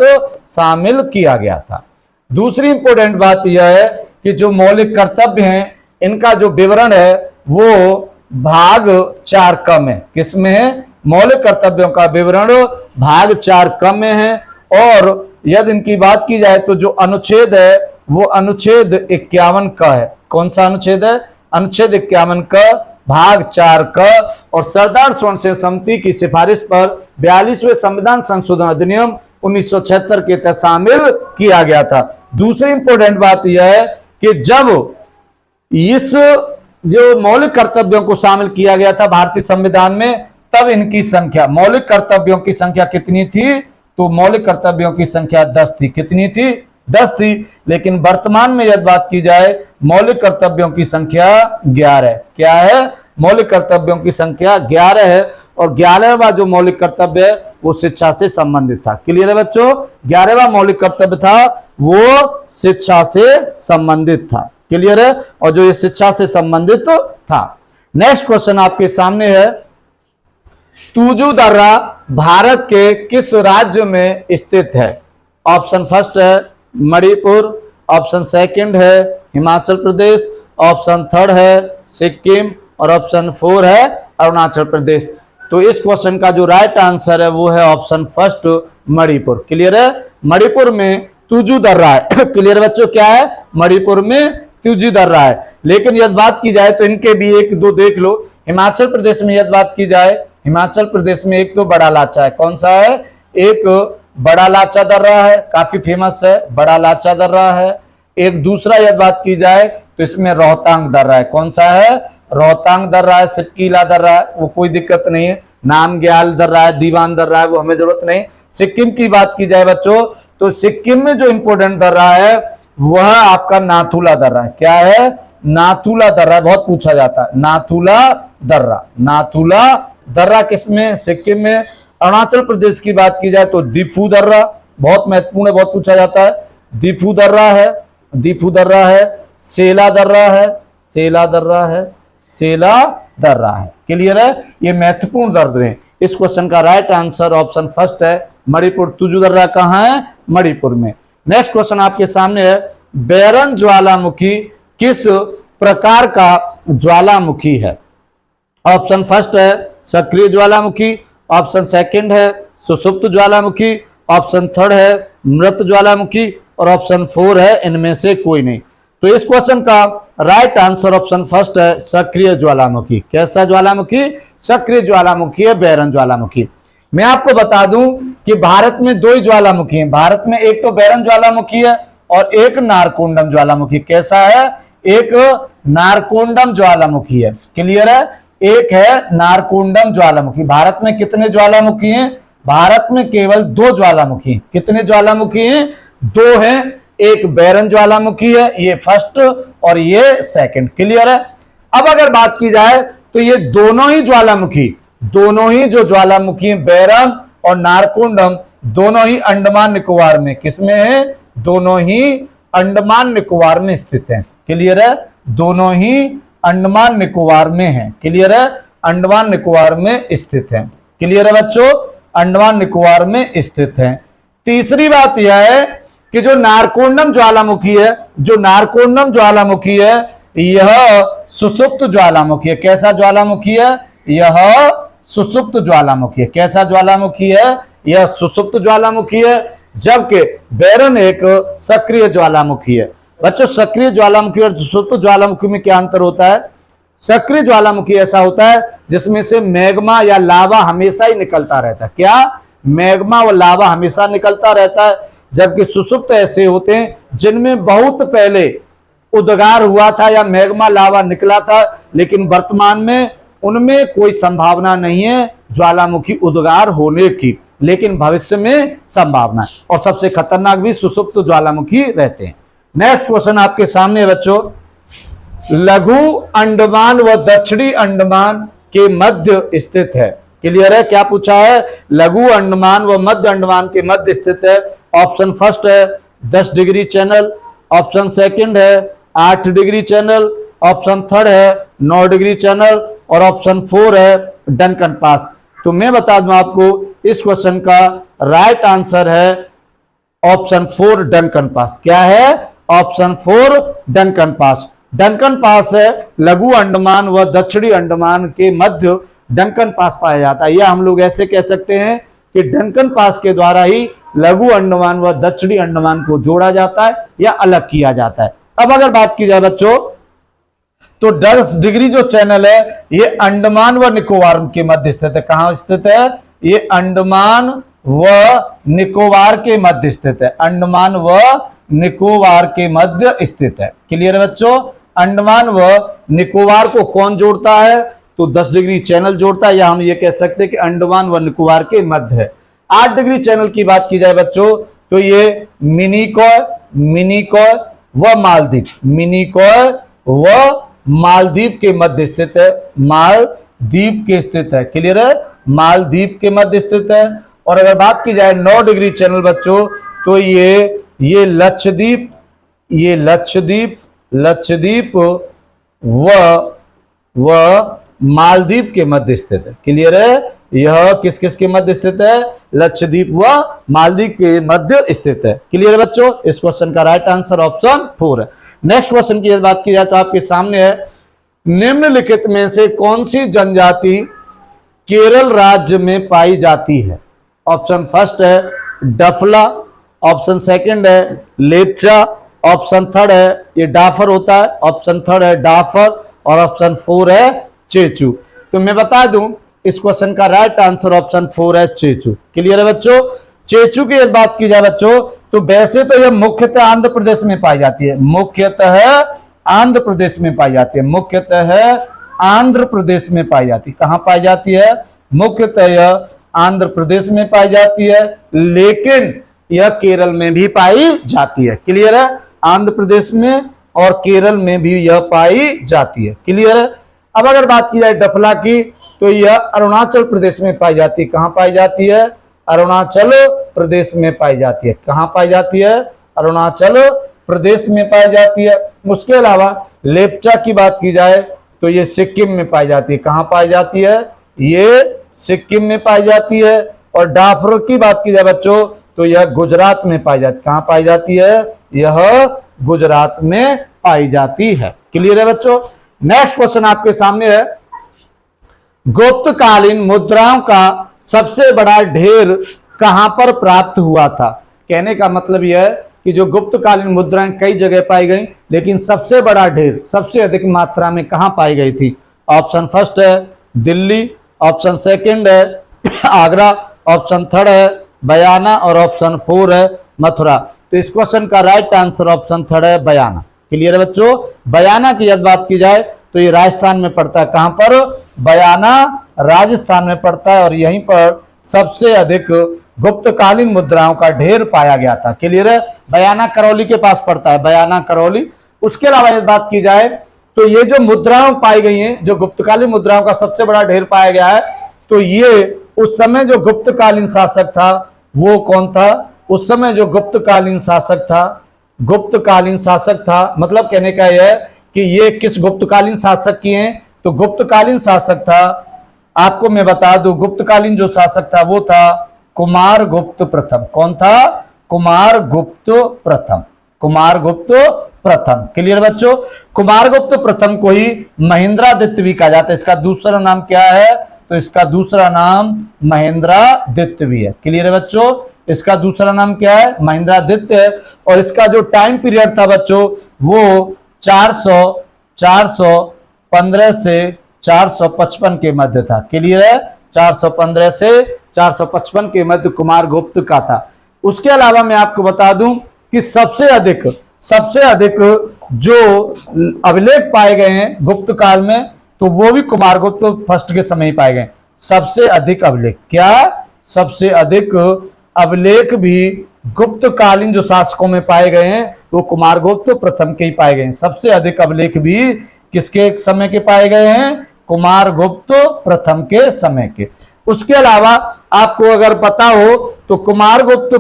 शामिल किया गया था। दूसरी इंपॉर्टेंट बात यह है कि जो मौलिक कर्तव्य हैं इनका जो विवरण है वो भाग 4 क में, किसमें है? मौलिक कर्तव्यों का विवरण भाग 4 क में है। और यदि इनकी बात की जाए तो जो अनुच्छेद है वो अनुच्छेद 51 का है। कौन सा अनुच्छेद है? अनुच्छेद 51 का भाग 4 का। और सरदार स्वर्ण सेवक समिति की सिफारिश पर 42वें संविधान संशोधन अधिनियम 1976 के तहत शामिल किया गया था। दूसरी इंपॉर्टेंट बात यह है कि जब इस जो मौलिक कर्तव्यों को शामिल किया गया था भारतीय संविधान में, तब इनकी संख्या, मौलिक कर्तव्यों की संख्या कितनी थी? तो मौलिक कर्तव्यों की संख्या 10 थी। कितनी थी? 10 थी। लेकिन वर्तमान में यदि बात की जाए मौलिक कर्तव्यों की संख्या 11 है। क्या है? मौलिक कर्तव्यों की संख्या 11 है। और 11वां जो मौलिक कर्तव्य है वो शिक्षा से संबंधित था। क्लियर है बच्चों? 11वां मौलिक कर्तव्य था वो शिक्षा से संबंधित था। क्लियर है? और जो ये शिक्षा से संबंधित था। नेक्स्ट क्वेश्चन आपके सामने है, तुजू दर्रा भारत के किस राज्य में स्थित है? ऑप्शन फर्स्ट है मणिपुर, ऑप्शन सेकंड है हिमाचल प्रदेश, ऑप्शन थर्ड है सिक्किम और ऑप्शन 4 है अरुणाचल प्रदेश। तो इस क्वेश्चन का जो राइट आंसर है वो है ऑप्शन फर्स्ट मणिपुर। क्लियर है? मणिपुर में तुजू दर्रा है। क्लियर बच्चों? क्या है? मणिपुर में तुजू दर्रा है। लेकिन यदि बात की जाए तो इनके भी एक दो देख लो। हिमाचल प्रदेश में यदि बात की जाए, हिमाचल प्रदेश में एक तो बड़ा लाचा है। कौन सा है? एक बड़ा लाचा दर्रा है, काफी फेमस है, बड़ा लाचा दर्रा है। एक दूसरा यदि बात की जाए तो इसमें रोहतांग दर्रा है। कौन सा है? रोहतांग दर्रा है, सिटकीला दर्रा है, वो कोई दिक्कत नहीं है। नामग्याल दर्रा है, दीवान दर्रा है, वो हमें जरूरत नहीं। सिक्किम की बात की जाए बच्चों तो सिक्किम में जो इंपोर्टेंट दर्रा है वह आपका नाथुला दर्रा है। क्या है? नाथुला दर्रा, बहुत पूछा जाता है। नाथुला दर्रा, नाथुला दर्रा किसमें? सिक्किम में। अरुणाचल प्रदेश की बात की जाए तो दीफू दर्रा, बहुत महत्वपूर्ण है, बहुत पूछा जाता है। दीफू दर्रा है, दीफू दर्रा है, सेला दर्रा है, सेला दर्रा है, सेला दर्रा है। क्लियर है? ये महत्वपूर्ण दर्रे हैं। इस क्वेश्चन का राइट आंसर ऑप्शन फर्स्ट है मणिपुर। तुजू दर्रा कहां है? मणिपुर में। नेक्स्ट क्वेश्चन आपके सामने है, बैरन ज्वालामुखी किस प्रकार का ज्वालामुखी है? ऑप्शन फर्स्ट है सक्रिय ज्वालामुखी, ऑप्शन सेकंड है सुषुप्त ज्वालामुखी, ऑप्शन थर्ड है मृत ज्वालामुखी और ऑप्शन 4 है इनमें से कोई नहीं। तो इस क्वेश्चन का राइट आंसर ऑप्शन फर्स्ट है सक्रिय ज्वालामुखी। कैसा ज्वालामुखी? सक्रिय ज्वालामुखी है बैरन ज्वालामुखी। मैं आपको बता दूं कि भारत में 2 ही ज्वालामुखी हैं। भारत में एक तो बैरन ज्वालामुखी है और एक नारकोंडम ज्वालामुखी। कैसा है? एक नारकोंडम ज्वालामुखी है। क्लियर है? एक है नारकोंडम ज्वालामुखी। भारत में कितने ज्वालामुखी हैं? भारत में केवल 2 ज्वालामुखी हैं। कितने ज्वालामुखी हैं? 2 हैं। एक बैरन ज्वालामुखी है, ये फर्स्ट और ये सेकंड। क्लियर है? अब अगर बात की जाए तो ये दोनों ही ज्वालामुखी, दोनों ही जो ज्वालामुखी हैं बैरन और नारकोंडम, दोनों ही अंडमान निकोबार में, किसमें है? दोनों ही अंडमान निकोबार में स्थित हैं। क्लियर है? दोनों ही अंडमान निकोबार में है। क्लियर है? अंडमान निकोबार में स्थित है। क्लियर है बच्चों? अंडमान निकोबार में स्थित है। तीसरी बात यह है कि जो नारकोंडम ज्वालामुखी है, जो नारकोंडम ज्वालामुखी है यह सुषुप्त ज्वालामुखी है। कैसा ज्वालामुखी है? यह सुषुप्त ज्वालामुखी है। कैसा ज्वालामुखी है? यह सुषुप्त ज्वालामुखी है। जबकि बैरन एक सक्रिय ज्वालामुखी है। बच्चों सक्रिय ज्वालामुखी और सुषुप्त ज्वालामुखी में क्या अंतर होता है? सक्रिय ज्वालामुखी ऐसा होता है जिसमें से मैग्मा या लावा हमेशा ही निकलता रहता है। क्या? मैग्मा व लावा हमेशा निकलता रहता है। जबकि सुषुप्त ऐसे होते हैं जिनमें बहुत पहले उद्गार हुआ था या मैग्मा लावा निकला था, लेकिन वर्तमान में उनमें कोई संभावना नहीं है ज्वालामुखी उद्गार होने की, लेकिन भविष्य में संभावना है। और सबसे खतरनाक भी सुषुप्त ज्वालामुखी रहते हैं। नेक्स्ट क्वेश्चन आपके सामने है बच्चों, लघु अंडमान व दक्षिणी अंडमान के मध्य स्थित है। क्लियर है? क्या पूछा है? लघु अंडमान व मध्य अंडमान के मध्य स्थित है। ऑप्शन फर्स्ट है 10 डिग्री चैनल, ऑप्शन सेकंड है 8 डिग्री चैनल, ऑप्शन थर्ड है 9 डिग्री चैनल और ऑप्शन 4 है डनकन पास। तो मैं बता दूं आपको इस क्वेश्चन का राइट आंसर है ऑप्शन 4 डंकन पास। क्या है? Option 4 Duncan pass. Duncan pass है लघु अंडमान व दक्षिणी अंडमान के मध्य डंकन पास पाया जाता है। या हम लोग ऐसे कह सकते हैं कि डंकन पास के द्वारा ही लघु अंडमान व दक्षिणी अंडमान को जोड़ा जाता है या अलग किया जाता है। अब अगर बात की जाए बच्चों, तो 10 डिग्री जो चैनल है ये अंडमान व निकोबार के मध्य स्थित है। कहां स्थित है? ये अंडमान व निकोबार के मध्य स्थित है। अंडमान व निकोबार के मध्य स्थित है। क्लियर है बच्चों? अंडमान व निकोबार को कौन जोड़ता है? तो 10 डिग्री चैनल जोड़ता है, या हम ये कह सकते हैं कि अंडमान व निकोबार के मध्य है। 8 डिग्री चैनल की बात की जाए बच्चों, तो ये मिनिकॉय व मालदीव, मिनिकॉय व मालदीव के मध्य स्थित है। मालदीव के स्थित है। क्लियर है? मालदीव के मध्य स्थित है। और अगर बात की जाए 9 डिग्री चैनल बच्चों, तो ये लक्षद्वीप, ये लक्षद्वीप व मालदीव के मध्य स्थित है। क्लियर है? यह किस किस के मध्य स्थित है? लक्षद्वीप व मालदीव के मध्य स्थित है। क्लियर है बच्चों? इस क्वेश्चन का राइट आंसर ऑप्शन 4 है। नेक्स्ट क्वेश्चन की बात की जाए तो आपके सामने है, निम्नलिखित में से कौन सी जनजाति केरल राज्य में पाई जाती है? ऑप्शन फर्स्ट है डफला, ऑप्शन सेकंड है लेप्चा, ऑप्शन थर्ड है ये डाफर होता है, ऑप्शन थर्ड है डाफर, और ऑप्शन 4 है चेचू। तो मैं बता दूं इस क्वेश्चन का राइट आंसर ऑप्शन 4 है चेचू। क्लियर है बच्चों? चेचू की बात की जाए बच्चों, तो वैसे तो यह मुख्यतः आंध्र प्रदेश में पाई जाती है। मुख्यतः आंध्र प्रदेश में पाई जाती है। मुख्यतः आंध्र प्रदेश में पाई जाती है। कहां पाई जाती है? मुख्यतः यह आंध्र प्रदेश में पाई जाती है, लेकिन यह केरल में भी पाई जाती है। क्लियर है? आंध्र प्रदेश में और केरल में भी यह पाई जाती है। क्लियर है? अब अगर बात की जाए डफला की, तो यह अरुणाचल प्रदेश में पाई जाती है। कहां पाई जाती है? अरुणाचल प्रदेश में पाई जाती है। कहां पाई जाती है? अरुणाचल प्रदेश में पाई जाती है। उसके अलावा लेप्चा की बात की जाए तो ये सिक्किम में पाई जाती है। कहां पाई जाती है? ये सिक्किम में पाई जाती है। और डाफर की बात की जाए बच्चों, तो यह गुजरात में पाई जाती है। कहां पाई जाती है? यह गुजरात में पाई जाती है। क्लियर है बच्चों? नेक्स्ट क्वेश्चन आपके सामने है, गुप्तकालीन मुद्राओं का सबसे बड़ा ढेर कहां पर प्राप्त हुआ था? कहने का मतलब यह है कि जो गुप्तकालीन मुद्राएं कई जगह पाई गई, लेकिन सबसे बड़ा ढेर सबसे अधिक मात्रा में कहां पाई गई थी? ऑप्शन फर्स्ट है दिल्ली, ऑप्शन सेकंड है आगरा, ऑप्शन थर्ड है बयाना, और ऑप्शन 4 है मथुरा। तो इस क्वेश्चन का राइट आंसर ऑप्शन थर्ड है बयाना। क्लियर है बच्चों? बयाना की यदि बात की जाए तो ये राजस्थान में पड़ता है। कहां पर? बयाना राजस्थान में पड़ता है, और यहीं पर सबसे अधिक गुप्तकालीन मुद्राओं का ढेर पाया गया था। क्लियर है? बयाना करौली के पास पड़ता है, बयाना करौली। उसके अलावा यदि बात की जाए तो ये जो मुद्राएं पाई गई हैं, जो गुप्तकालीन मुद्राओं का सबसे बड़ा ढेर पाया गया है, तो ये उस समय जो गुप्तकालीन शासक था वो कौन था? उस समय जो गुप्तकालीन शासक था, मतलब कहने का यह है कि ये किस गुप्तकालीन शासक की हैं? तो गुप्तकालीन शासक था, आपको मैं बता दूं, गुप्तकालीन जो शासक था वो था कुमारगुप्त प्रथम। कौन था? कुमारगुप्त प्रथम। कुमारगुप्त प्रथम। क्लियर बच्चों? कुमारगुप्त प्रथम को ही महेंद्रादित्य भी कहा जाता है। इसका दूसरा नाम क्या है? तो इसका दूसरा नाम महेंद्रादित्य भी है। क्लियर है बच्चों? इसका दूसरा नाम क्या है? महेंद्रादित्य है। और इसका जो टाइम पीरियड था बच्चों वो 415 से 455 के मध्य था। क्लियर है? 415 से 455 के मध्य कुमारगुप्त का था। उसके अलावा मैं आपको बता दूं कि सबसे अधिक जो अभिलेख पाए गए हैं गुप्त काल में, तो वो भी कुमारगुप्त फर्स्ट के समय ही पाए गए। सबसे अधिक अभिलेख क्या? सबसे अधिक अभिलेख भी गुप्तकालीन जो शासकों में पाए गए हैं वो कुमारगुप्त प्रथम के ही पाए गए हैं। सबसे अधिक अभिलेख भी किसके समय के पाए गए हैं? कुमारगुप्त प्रथम के समय के। उसके अलावा आपको अगर पता हो तो कुमारगुप्त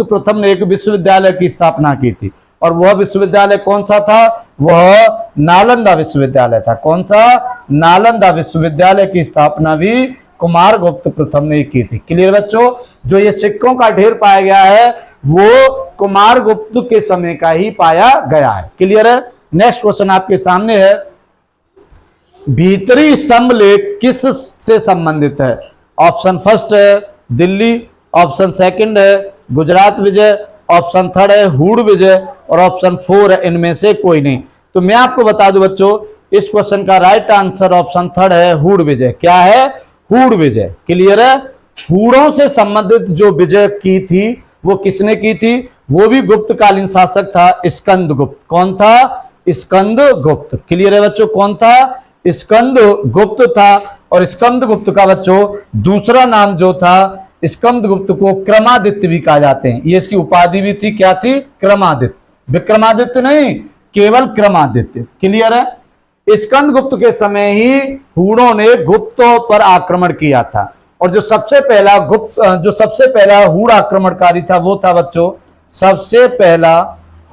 प्रथम ने एक विश्वविद्यालय की स्थापना की थी, और वह विश्वविद्यालय कौन सा था? वह नालंदा विश्वविद्यालय था। कौन सा? नालंदा विश्वविद्यालय की स्थापना भी कुमारगुप्त प्रथम ने की थी। क्लियर बच्चों, जो ये सिक्कों का ढेर पाया गया है वो कुमारगुप्त के समय का ही पाया गया है। क्लियर है। नेक्स्ट क्वेश्चन आपके सामने है, भीतरी स्तंभ लेख किस से संबंधित है? ऑप्शन फर्स्ट है दिल्ली, ऑप्शन सेकंड है गुजरात विजय, ऑप्शन थर्ड है हूड़ विजय और ऑप्शन फोर है इनमें से कोई नहीं। तो मैं आपको बता दूं बच्चों, इस क्वेश्चन का राइट आंसर ऑप्शन थर्ड है हूड़ विजय। क्या है? हूड़ विजय। क्लियर है। हूड़ों से संबंधित जो विजय की थी वो किसने की थी? वो भी गुप्तकालीन शासक था, स्कंदगुप्त। कौन था? स्कंदगुप्त। क्लियर है बच्चों, कौन था? स्कंदगुप्त था। और स्कंदगुप्त का बच्चों दूसरा नाम जो था, स्कंदगुप्त को क्रमादित्य भी कहा जाते हैं। ये इसकी उपाधि भी थी। क्या थी? क्रमादित्य। विक्रमादित्य नहीं, केवल क्रमादित्य। क्लियर है। स्कंदगुप्त के समय ही हूणों ने गुप्तों पर आक्रमण किया था। और जो सबसे पहला हूण आक्रमणकारी था वो था बच्चों, सबसे पहला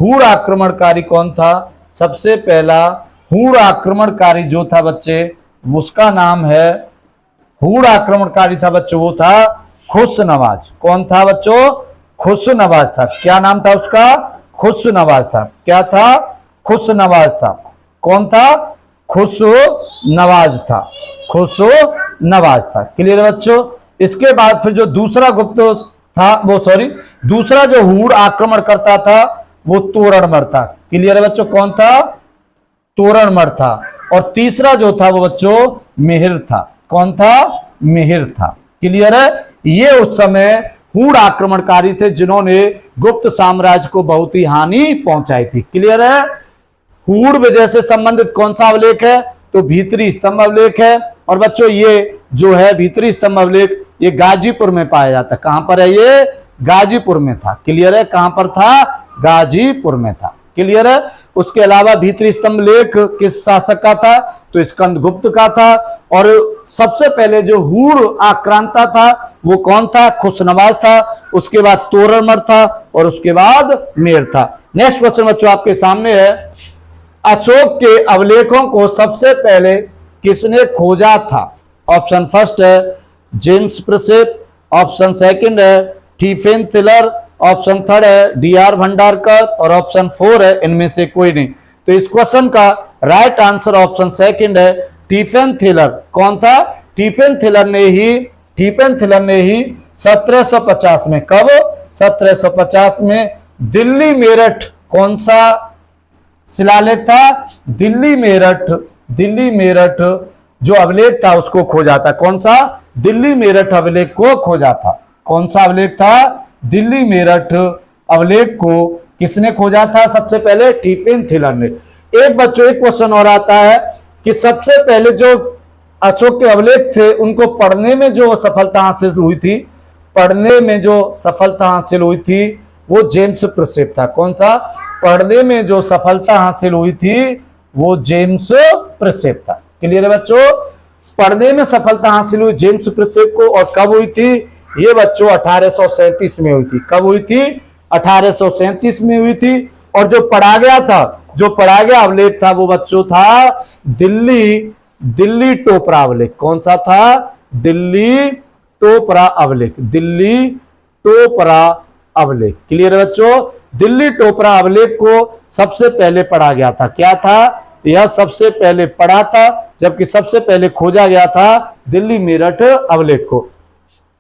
हूण आक्रमणकारी कौन था? सबसे पहला हूण आक्रमणकारी जो था बच्चे, उसका नाम है, हूण आक्रमणकारी था बच्चों, वो था खुशनवाज। कौन था बच्चों? खुशनवाज था। क्या नाम था उसका? खुशनवाज था। क्या था? खुशनवाज था। कौन था? खुशनवाज था। खुशनवाज था। क्लियर बच्चों। इसके बाद फिर जो दूसरा गुप्त था दूसरा जो हूण आक्रमण करता था वो तोरणमल था। क्लियर है बच्चों, कौन था? तोरणमल था। और तीसरा जो था वो बच्चों मिहिर था। कौन था? मिहिर था। क्लियर है। ये उस समय हूण आक्रमणकारी थे जिन्होंने गुप्त साम्राज्य को बहुत ही हानि पहुंचाई थी। क्लियर है। हूण विजय से संबंधित कौन सा अभिलेख है? तो भीतरी स्तंभ अभिलेख है। और बच्चों ये जो है भीतरी स्तंभ अभिलेख, ये गाजीपुर में पाया जाता है। कहां पर है ये? गाजीपुर में था। क्लियर है। कहां पर था? गाजीपुर में था। क्लियर है। उसके अलावा भीतरी स्तंभ लेख किस शासक का था? तो स्कंदगुप्त का था। और सबसे पहले जो हूण आक्रांता था वो कौन था? खुशनवाज था। उसके बाद तोरणमल था और उसके बाद मेर था। नेक्स्ट क्वेश्चन बच्चों आपके सामने है, अशोक के अभिलेखों को सबसे पहले किसने खोजा था? ऑप्शन फर्स्ट है जेम्स प्रिसेप, ऑप्शन सेकंड है स्टीफेन थिलर, ऑप्शन थर्ड है डीआर भंडारकर और ऑप्शन फोर है इनमें से कोई नहीं। तो इस क्वेश्चन का राइट आंसर ऑप्शन सेकंड है स्टीफेन थिलर। कौन था? स्टीफेन थिलर ने ही 1750 में, कब? 1750 में दिल्ली मेरठ, कौन सा शिलालेख था? दिल्ली मेरठ जो अभिलेख था उसको खोजा था। कौन सा? दिल्ली मेरठ अभिलेख को खोजा था। कौन सा अभिलेख था? दिल्ली मेरठ अभिलेख को किसने खोजा था? सबसे पहले स्टीफेन थिलर ने। एक बच्चों एक क्वेश्चन और आता है कि सबसे पहले जो अशोक के अभिलेख थे उनको पढ़ने में जो सफलता हासिल हुई थी वो जेम्स प्रिसेप था। कौन सा? पढ़ने में जो सफलता हासिल हुई थी वो जेम्स प्रिसेप था। क्लियर है बच्चों। पढ़ने में सफलता हासिल हुई जेम्स प्रिसेप को। और कब हुई थी? ये बच्चों 1837 में हुई थी। कब हुई थी? 1837 में हुई थी। और जो पढ़ा गया अभिलेख था वो बच्चों था दिल्ली टोपरा अभिलेख। कौन सा था? दिल्ली टोपरा अभिलेख। क्लियर है बच्चों। दिल्ली टोपरा अभिलेख को सबसे पहले पढ़ा गया था। क्या था? यह सबसे पहले पढ़ा था, जबकि सबसे पहले खोजा गया था दिल्ली मेरठ अभिलेख को।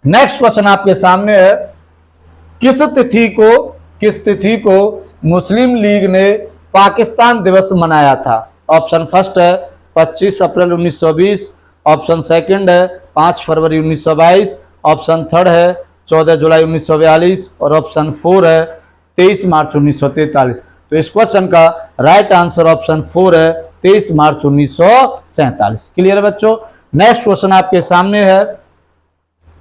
नेक्स्ट क्वेश्चन आपके सामने है, किस तिथि को मुस्लिम लीग ने पाकिस्तान दिवस मनाया था? ऑप्शन फर्स्ट है 25 अप्रैल 1920, ऑप्शन सेकंड है 5 फरवरी 1922, ऑप्शन थर्ड है 14 जुलाई 1942 और ऑप्शन फोर है 23 मार्च 1943। तो इस क्वेश्चन का राइट आंसर ऑप्शन फोर है 23 मार्च 1947। क्लियर है बच्चों। नेक्स्ट क्वेश्चन आपके सामने है,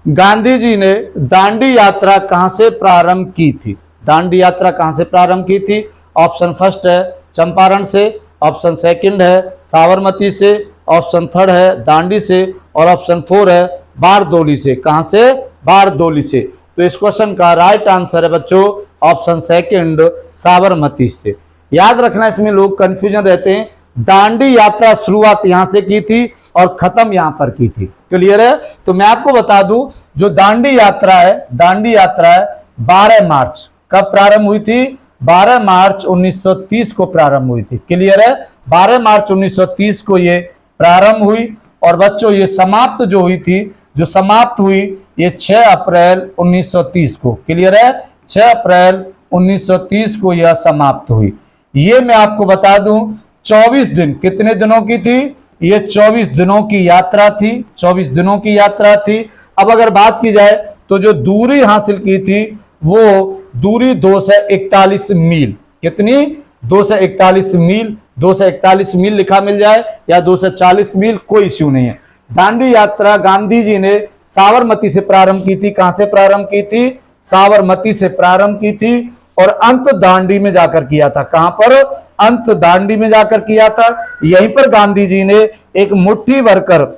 गांधी जी ने दांडी यात्रा कहां से प्रारंभ की थी? दांडी यात्रा कहां से प्रारंभ की थी? ऑप्शन फर्स्ट है चंपारण से, ऑप्शन सेकंड है साबरमती से, ऑप्शन थर्ड है दांडी से और ऑप्शन फोर है बारदोली से। कहां से? बारदोली से। तो इस क्वेश्चन का राइट आंसर है बच्चों ऑप्शन सेकंड साबरमती से। याद रखना, इसमें लोग कंफ्यूजन रहते हैं। दांडी यात्रा शुरुआत यहां से की थी और खत्म यहां पर की थी। क्लियर है? तो मैं आपको बता दूं, जो दांडी यात्रा है, दांडी यात्रा है 12 मार्च कब प्रारंभ हुई थी? 12 मार्च 1930 को प्रारंभ हुई थी। क्लियर है? 12 मार्च 1930 को ये प्रारंभ हुई और बच्चों ये समाप्त जो हुई थी, जो समाप्त हुई ये 6 अप्रैल 1930 को। क्लियर है? 6 अप्रैल 1930 को यह समाप्त हुई। ये मैं आपको बता दूं 24 दिन, कितने दिनों की थी? ये 24 दिनों की यात्रा थी, 24 दिनों की यात्रा थी। अब अगर बात की जाए तो जो दूरी हासिल की थी वो दूरी 241 मील। कितनी? 241 मील। 241 मील लिखा मिल जाए या 240 मील, कोई इश्यू नहीं है। दांडी यात्रा गांधी जी ने साबरमती से प्रारंभ की थी। कहां से प्रारंभ की थी? साबरमती से प्रारंभ की थी और अंत दांडी में जाकर किया था। कहां पर? अंत दांडी में जाकर किया था। यहीं पर गांधी जी ने एक मुट्ठी भरकर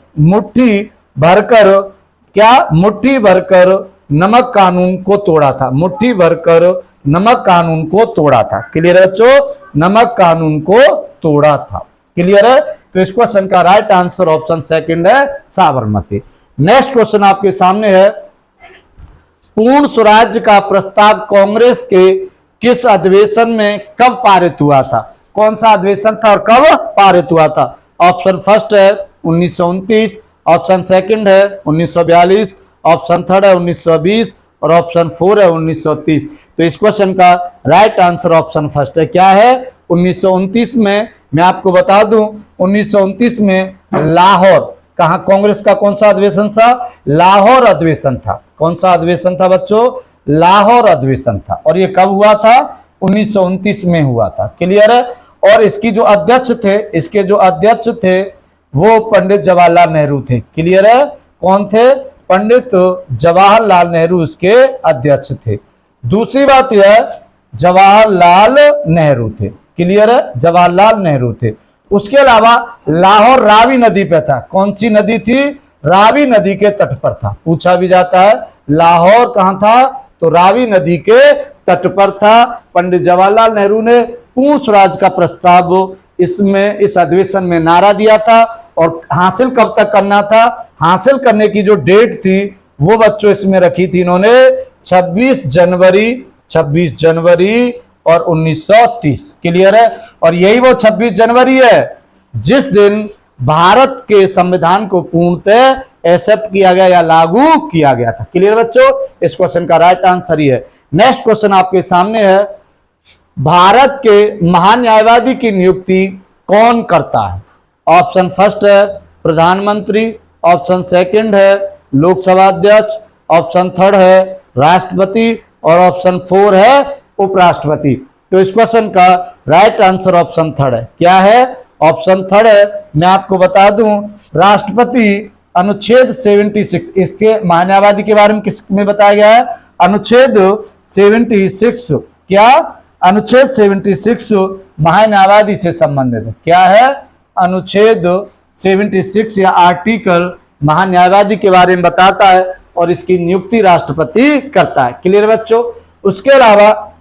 नमक कानून को तोड़ा था। मुट्ठी भरकर नमक कानून को तोड़ा था। क्लियर है बच्चों? नमक कानून को तोड़ा था। क्लियर है? तो इस क्वेश्चन का राइट आंसर ऑप्शन सेकंड है, साबरमती। नेक्स्ट क्वेश्चन आपके सामने है, पूर्ण स्वराज्य का प्रस्ताव कांग्रेस के किस अधिवेशन में कब पारित हुआ था? कौन सा अधिवेशन था और कब पारित हुआ था? ऑप्शन फर्स्ट है 1929, ऑप्शन सेकंड है 1942, ऑप्शन थर्ड है 1920 और ऑप्शन फोर है 1930। तो इस क्वेश्चन का राइट आंसर ऑप्शन फर्स्ट है। क्या है? 1929 में। मैं आपको बता दूं 1929 में लाहौर, कहां कांग्रेस का कौन सा अधिवेशन था? लाहौर अधिवेशन था। कौन सा अधिवेशन था बच्चों? लाहौर अधिवेशन था। और ये कब हुआ था? 1929 में हुआ था। क्लियर है? और इसकी जो अध्यक्ष थे, इसके जो अध्यक्ष थे वो पंडित जवाहरलाल नेहरू थे। क्लियर है? कौन थे? पंडित जवाहरलाल नेहरू इसके अध्यक्ष थे। दूसरी बात यह, जवाहरलाल नेहरू थे। क्लियर है? जवाहरलाल नेहरू थे। उसके अलावा लाहौर रावी नदी पे था। कौन सी नदी थी? रावी नदी के तट पर था। पूछा भी जाता है लाहौर कहां था, तो रावी नदी के तट पर था। पंडित जवाहरलाल नेहरू ने पूर्ण स्वराज का प्रस्ताव इस अधिवेशन में नारा दिया था और हासिल कब तक करना था? हासिल करने की जो डेट थी वो बच्चों इसमें रखी थी इन्होंने 26 जनवरी और 1930। क्लियर है? और यही वो 26 जनवरी है जिस दिन भारत के संविधान को पूर्णतः एक्सेप्ट किया गया या लागू किया गया था। क्लियर बच्चों? इस क्वेश्चन का राइट आंसर ही है। नेक्स्ट क्वेश्चन आपके सामने है, भारत के महान्यायवादी की नियुक्ति कौन करता है? ऑप्शन फर्स्ट है प्रधानमंत्री, ऑप्शन सेकंड है लोकसभा अध्यक्ष, ऑप्शन थर्ड है राष्ट्रपति और ऑप्शन फोर है उपराष्ट्रपति। तो इस क्वेश्चन का राइट आंसर ऑप्शन थर्ड है। क्या है? ऑप्शन थर्ड है। मैं आपको बता दूं राष्ट्रपति अनुच्छेद 76, इसके महान्यायवादी के बारे में किस में बताया गया है? अनुच्छेद 76। क्या? अनुच्छेद 76 महान्यायवादी से संबंधित है। क्या है? अनुच्छेद 76 या आर्टिकल महान्यायवादी के बारे में बताता है और इसकी नियुक्ति राष्ट्रपति करता है। क्लियर बच्चों? उसके अलावा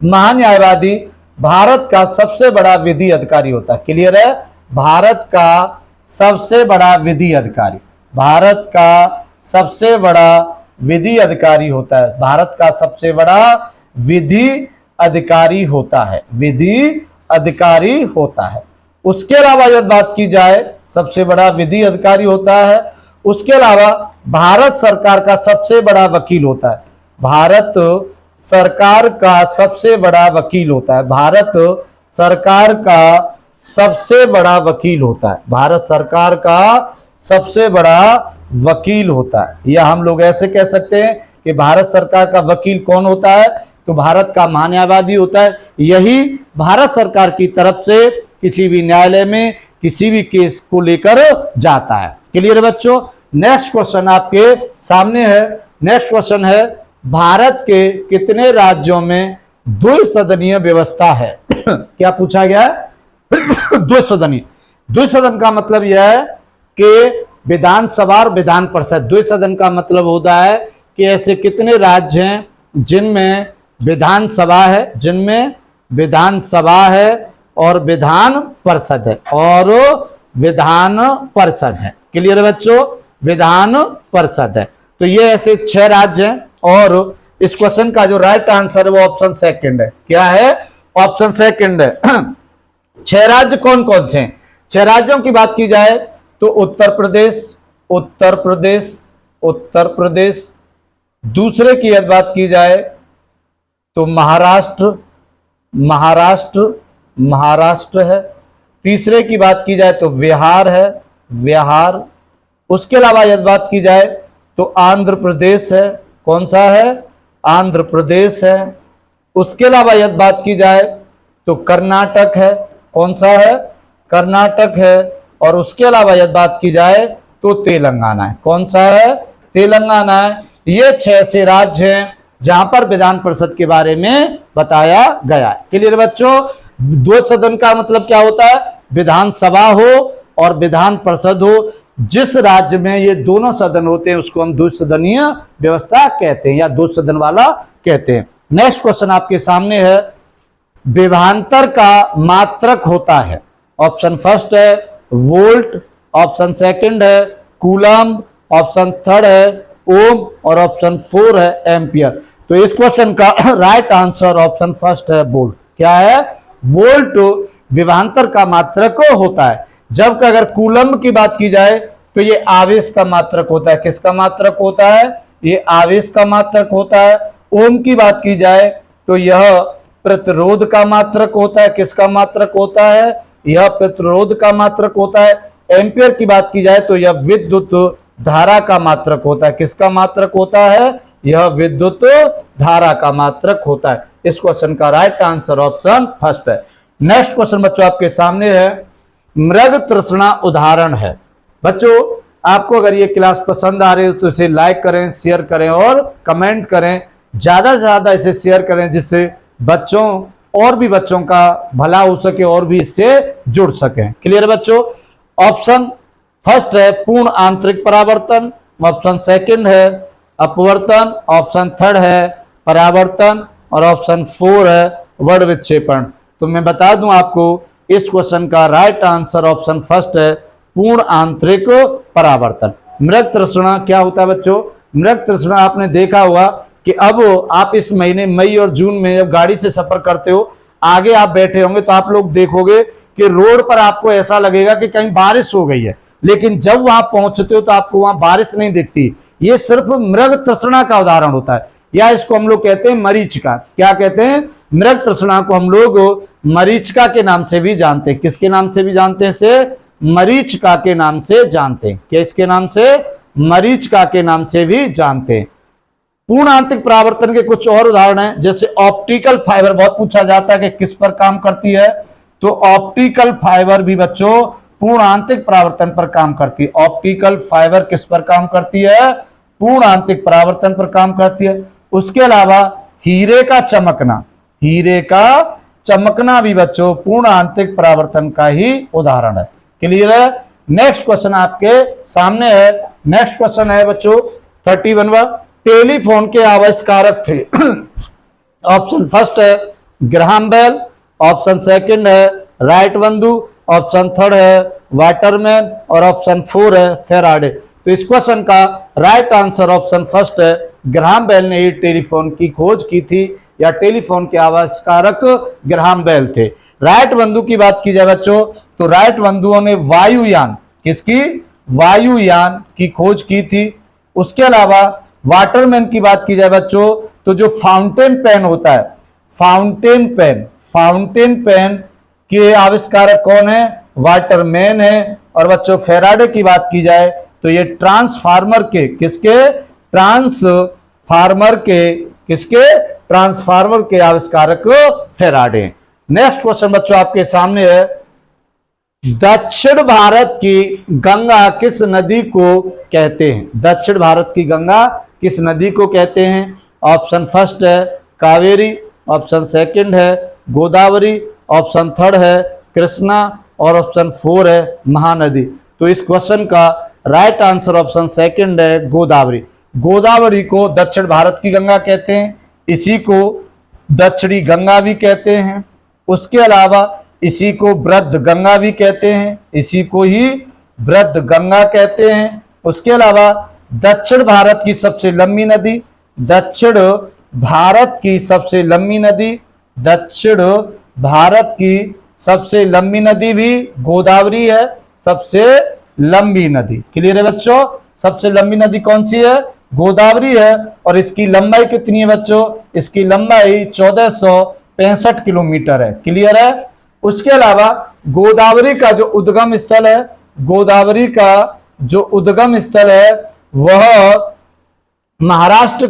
महान्यायवादी भारत का सबसे बड़ा विधि अधिकारी होता है। क्लियर है? भारत का सबसे बड़ा विधि अधिकारी, भारत का सबसे बड़ा विधि अधिकारी होता है। भारत का सबसे बड़ा विधि अधिकारी होता है, विधि अधिकारी होता है। उसके अलावा यदि बात की जाए सबसे बड़ा विधि अधिकारी होता है। उसके अलावा भारत सरकार का सबसे बड़ा वकील होता है। भारत सरकार का सबसे बड़ा वकील होता है। भारत सरकार का सबसे बड़ा वकील होता है। भारत सरकार का सबसे बड़ा वकील होता है। या हम लोग ऐसे कह सकते हैं कि भारत सरकार का वकील कौन होता है? तो भारत का महान्यायवादी होता है। यही भारत सरकार की तरफ से किसी भी न्यायालय में किसी भी केस को लेकर जाता है। क्लियर बच्चों? नेक्स्ट क्वेश्चन आपके सामने है। नेक्स्ट क्वेश्चन है, भारत के कितने राज्यों में द्विसदनीय व्यवस्था है? क्या पूछा गया है? द्विसदनीय। द्विसदन का मतलब यह है कि विधानसभा और विधान परिषद। द्विसदन का मतलब होता है कि ऐसे कितने राज्य हैं जिनमें विधानसभा है, जिनमें विधानसभा है और विधान परिषद है, और विधान परिषद है। क्लियर है बच्चों, विधान परिषद है। तो ये ऐसे 6 राज्य हैं और इस क्वेश्चन का जो राइट आंसर है वो ऑप्शन सेकंड है। क्या है? ऑप्शन सेकंड है। 6 राज्य कौन कौन से हैं? 6 राज्यों की बात की जाए तो उत्तर प्रदेश, उत्तर प्रदेश, उत्तर प्रदेश। दूसरे की यदि बात की जाए तो महाराष्ट्र, महाराष्ट्र, महाराष्ट्र है। तीसरे की बात की जाए तो बिहार है, बिहार। उसके अलावा यदि बात की जाए तो आंध्र प्रदेश है। कौन सा है? आंध्र प्रदेश है। उसके अलावा यदि बात की जाए तो कर्नाटक है। कौन सा है? कर्नाटक है। और उसके अलावा यदि बात की जाए तो तेलंगाना है। कौन सा है? तेलंगाना है। ये 6 ऐसे राज्य हैं जहां पर विधान परिषद के बारे में बताया गया है। क्लियर बच्चों? 2 सदन का मतलब क्या होता है? विधानसभा हो और विधान परिषद हो। जिस राज्य में ये दोनों सदन होते हैं उसको हम द्विसदनीय व्यवस्था कहते हैं या 2 सदन वाला कहते हैं। नेक्स्ट क्वेश्चन आपके सामने है, विभवांतर का मात्रक होता है। ऑप्शन फर्स्ट है वोल्ट, ऑप्शन सेकंड है कूलम, ऑप्शन थर्ड है ओम और ऑप्शन 4 है एम्पियर। तो इस क्वेश्चन का राइट आंसर ऑप्शन फर्स्ट है वोल्ट। क्या है? वोल्ट विभवांतर का मात्रक होता है। जबकि अगर कूलम की बात की जाए तो ये आवेश का मात्रक होता है। किसका मात्रक होता है? ये आवेश का मात्रक होता है। ओम की बात की जाए तो यह प्रतिरोध का मात्रक होता है। किसका मात्रक होता है? यह प्रतिरोध का मात्रक होता है। एम्पियर की बात की जाए तो यह विद्युत धारा का मात्रक होता है। किसका मात्रक होता है? यह विद्युत धारा का मात्रक होता है। इस क्वेश्चन का राइट आंसर ऑप्शन फर्स्ट है। नेक्स्ट क्वेश्चन बच्चों आपके सामने है, मृग तृष्णा उदाहरण है। बच्चों आपको अगर ये क्लास पसंद आ रही हो तो इसे लाइक करें, शेयर करें और कमेंट करें। ज्यादा से ज्यादा इसे शेयर करें जिससे बच्चों और भी बच्चों का भला हो सके और भी इससे जुड़ सकें। क्लियर बच्चों? ऑप्शन फर्स्ट है पूर्ण आंतरिक परावर्तन, ऑप्शन सेकंड है अपवर्तन, ऑप्शन थर्ड है परावर्तन और ऑप्शन 4 है वर्ण विक्षेपण। तो मैं बता दूं आपको इस क्वेश्चन का राइट आंसर ऑप्शन फर्स्ट है पूर्ण आंतरिक परावर्तन। मृग तृष्णा क्या होता है बच्चों? मृग तृष्णा आपने देखा होगा कि अब आप इस महीने मई और जून में जब गाड़ी से सफर करते हो, आगे आप बैठे होंगे तो आप लोग देखोगे कि रोड पर आपको ऐसा लगेगा कि कहीं बारिश हो गई है, लेकिन जब वहां पहुंचते हो तो आपको वहां बारिश नहीं दिखती। ये सिर्फ मृग तृष्णा का उदाहरण होता है, या इसको हम लोग कहते हैं मरीचिका। क्या कहते हैं? मृग तृष्णा को हम लोग मरीचिका के नाम से भी जानते हैं। किसके नाम से भी जानते हैं? से मरीचिका के नाम से जानते हैं। किसके नाम से? मरीचिका के नाम से भी जानते हैं। पूर्ण आंतरिक परावर्तन के कुछ और उदाहरण हैं, जैसे ऑप्टिकल फाइबर। बहुत पूछा जाता है कि किस पर काम करती है, तो ऑप्टिकल फाइबर भी बच्चों पूर्ण आंतरिक परावर्तन पर काम करती है। ऑप्टिकल फाइबर किस पर काम करती है? पूर्ण आंतरिक परावर्तन पर काम करती है। उसके अलावा हीरे का चमकना, हीरे का चमकना भी बच्चों पूर्ण आंतरिक परावर्तन का ही उदाहरण है। क्लियर है? नेक्स्ट क्वेश्चन आपके सामने है। नेक्स्ट क्वेश्चन है बच्चों 31वां, टेलीफोन के आविष्कारक थे। ऑप्शन फर्स्ट है ग्राहम बेल, ऑप्शन सेकंड है राइट बंधु, ऑप्शन थर्ड है वाटरमैन और ऑप्शन 4 है फेराडे। तो इस क्वेश्चन का राइट आंसर ऑप्शन फर्स्ट है ग्राहम बेल ने ही टेलीफोन की खोज की थी, या टेलीफोन के आविष्कारक ग्राहम बेल थे। राइट बंधु की बात की जाए बच्चों तो राइट बंधुओं ने वायुयान, किसकी? वायुयान की खोज की थी। उसके अलावा वाटरमैन की बात की जाए बच्चों तो जो फाउंटेन पेन होता है, फाउंटेन पेन, फाउंटेन पेन के आविष्कारक कौन है? वाटरमैन है। और बच्चों फेराडे की बात की जाए तो ये ट्रांसफार्मर के, किसके? ट्रांसफार्मर के, किसके? ट्रांसफार्मर के आविष्कारक फेराडे। नेक्स्ट क्वेश्चन बच्चों आपके सामने है, दक्षिण भारत की गंगा किस नदी को कहते हैं? दक्षिण भारत की गंगा किस नदी को कहते हैं? ऑप्शन फर्स्ट है कावेरी, ऑप्शन सेकंड है गोदावरी, ऑप्शन थर्ड है कृष्णा और ऑप्शन 4 है महानदी। तो इस क्वेश्चन का राइट आंसर ऑप्शन सेकंड है गोदावरी। गोदावरी को दक्षिण भारत की गंगा कहते हैं, इसी को दक्षिणी गंगा भी कहते हैं। उसके अलावा इसी को वृद्ध गंगा भी कहते हैं, इसी को ही वृद्ध गंगा कहते हैं। उसके अलावा दक्षिण भारत की सबसे लंबी नदी, दक्षिण भारत की सबसे लंबी नदी, दक्षिण भारत की सबसे लंबी नदी भी गोदावरी है, सबसे लंबी नदी। क्लियर है बच्चों? सबसे लंबी नदी कौन सी है? गोदावरी है। और इसकी लंबाई कितनी है बच्चों? इसकी लंबाई 1465 किलोमीटर है। क्लियर है? उसके अलावा गोदावरी का जो उद्गम स्थल है, गोदावरी का जो उद्गम स्थल है वह महाराष्ट्र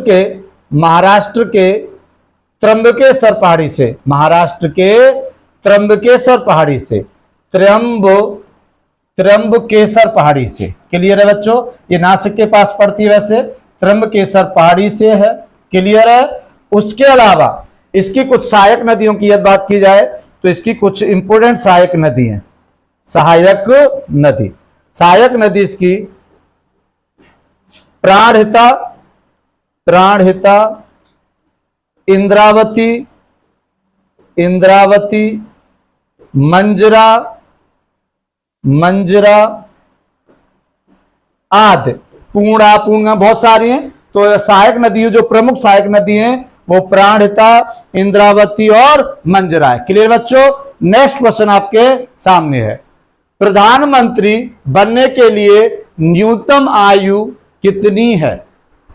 के त्र्यंबकेश्वर पहाड़ी से, महाराष्ट्र के त्र्यंबकेश्वर पहाड़ी से, त्र्यंबकेश्वर पहाड़ी से। क्लियर है बच्चों? ये नासिक के पास पड़ती है, वैसे त्र्यंबकेश्वर पहाड़ी से है। क्लियर है? उसके अलावा इसकी कुछ सहायक नदियों की यदि बात की जाए तो इसकी कुछ इंपोर्टेंट सहायक नदी हैं। सहायक नदी इसकी प्राणहिता, इंद्रावती, मंजरा आदि। पूर्णा बहुत सारी हैं। तो सहायक नदी, जो प्रमुख सहायक नदी हैं वो प्राणहिता, इंद्रावती और मंजरा है। क्लियर बच्चों? नेक्स्ट क्वेश्चन आपके सामने है, प्रधानमंत्री बनने के लिए न्यूनतम आयु कितनी है?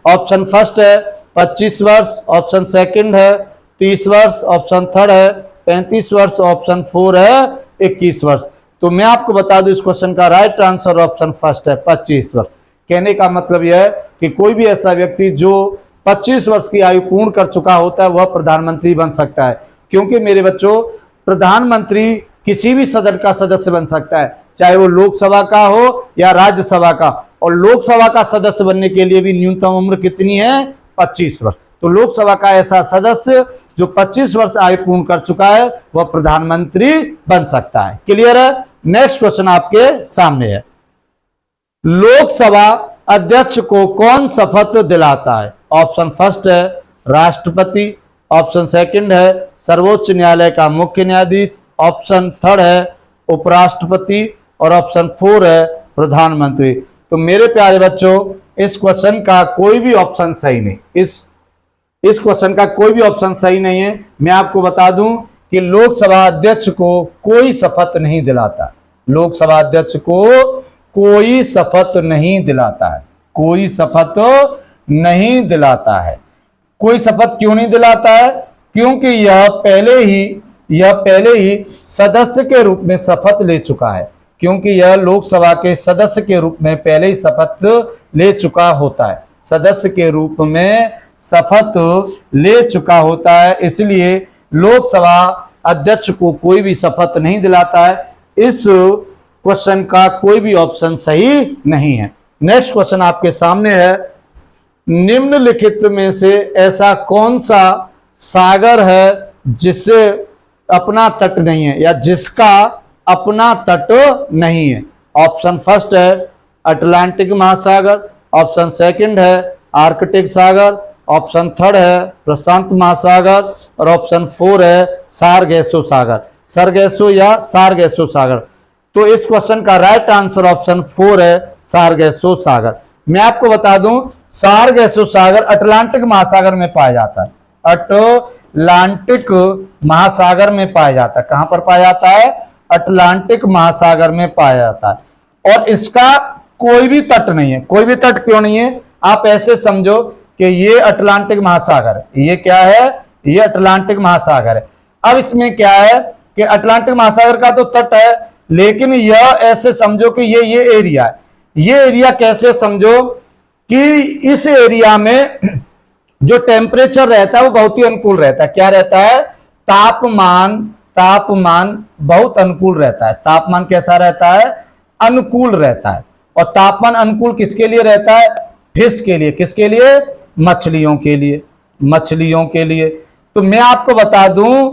ऑप्शन फर्स्ट है 25 वर्ष, ऑप्शन सेकंड है 30 वर्ष, ऑप्शन थर्ड है 35 वर्ष, ऑप्शन 4 है 21 वर्ष। तो मैं आपको बता दूं इस क्वेश्चन का राइट आंसर ऑप्शन फर्स्ट है 25 वर्ष। कहने का मतलब यह है कि कोई भी ऐसा व्यक्ति जो 25 वर्ष की आयु पूर्ण कर चुका होता है वह प्रधानमंत्री बन सकता है। क्योंकि मेरे बच्चों, प्रधानमंत्री किसी भी सदन का सदस्य बन सकता है, चाहे वो लोकसभा का हो या राज्यसभा का। और लोकसभा का सदस्य बनने के लिए भी न्यूनतम उम्र कितनी है? 25 वर्ष। तो लोकसभा का ऐसा सदस्य जो 25 वर्ष आयु पूर्ण कर चुका है वह प्रधानमंत्री बन सकता है। क्लियर है? नेक्स्ट क्वेश्चन आपके सामने है, लोकसभा अध्यक्ष को कौन शपथ दिलाता है? ऑप्शन फर्स्ट है राष्ट्रपति, ऑप्शन सेकंड है सर्वोच्च न्यायालय का मुख्य न्यायाधीश, ऑप्शन थर्ड है उपराष्ट्रपति और ऑप्शन 4 है प्रधानमंत्री। तो मेरे प्यारे बच्चों, इस क्वेश्चन का कोई भी ऑप्शन सही नहीं, इस क्वेश्चन का कोई भी ऑप्शन सही नहीं है। मैं आपको बता दूं कि लोकसभा अध्यक्ष को कोई शपथ नहीं दिलाता, लोकसभा अध्यक्ष को कोई शपथ नहीं दिलाता है, कोई शपथ नहीं दिलाता है। कोई शपथ क्यों नहीं दिलाता है? क्योंकि यह पहले ही सदस्य के रूप में शपथ ले चुका है, क्योंकि यह लोकसभा के सदस्य के रूप में पहले ही शपथ ले चुका होता है, सदस्य के रूप में शपथ ले चुका होता है। इसलिए लोकसभा अध्यक्ष को कोई भी शपथ नहीं दिलाता है। इस क्वेश्चन का कोई भी ऑप्शन सही नहीं है। नेक्स्ट क्वेश्चन आपके सामने है, निम्नलिखित में से ऐसा कौन सा सागर है जिससे अपना तट नहीं है या जिसका अपना तट नहीं है? ऑप्शन फर्स्ट है अटलांटिक महासागर, ऑप्शन सेकंड है आर्कटिक सागर, ऑप्शन थर्ड है प्रशांत महासागर और ऑप्शन 4 है सारगेसो सागर, सरगेसो या सारगेसो सागर। तो इस क्वेश्चन का राइट आंसर ऑप्शन 4 है सारगेसो सागर। मैं आपको बता दूं, सारगेसो सागर अटलांटिक महासागर में पाया जाता है, अटलांटिक महासागर में पाया जाता है। कहां पर पाया जाता है? अटलांटिक महासागर में पाया जाता है। और इसका कोई भी तट नहीं है। कोई भी तट क्यों नहीं है? आप ऐसे समझो कि ये अटलांटिक महासागर है, ये क्या है? ये अटलांटिक महासागर है। अब इसमें क्या है कि अटलांटिक महासागर का तो तट है, लेकिन यह ऐसे समझो कि ये एरिया है। ये एरिया कैसे समझो कि इस एरिया में जो टेम्परेचर रहता है वो बहुत ही अनुकूल रहता है। क्या रहता है? तापमान बहुत अनुकूल रहता है। तापमान कैसा रहता है? अनुकूल रहता है। और तापमान अनुकूल किसके लिए रहता है? फिश के लिए। किसके लिए? मछलियों के लिए, मछलियों के लिए। तो मैं आपको बता दूं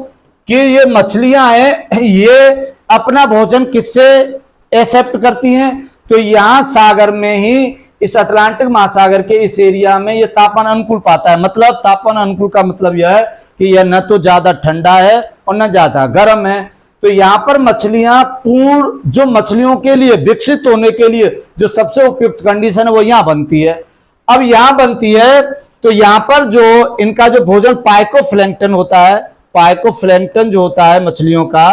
कि ये मछलियां हैं, ये अपना भोजन किससे एक्सेप्ट करती हैं? तो यहां सागर में ही, इस अटलांटिक महासागर के इस एरिया में ये तापमान अनुकूल पाता है। मतलब तापमान अनुकूल का मतलब यह है कि यह न तो ज्यादा ठंडा है और न ज्यादा गर्म है। तो यहां पर मछलियां पूर्ण, जो मछलियों के लिए विकसित होने के लिए जो सबसे उपयुक्त कंडीशन है वो यहां बनती है। अब यहां बनती है तो यहां पर जो इनका जो भोजन पाइकोप्लैंक्टन होता है, पाइकोप्लैंक्टन जो होता है मछलियों का,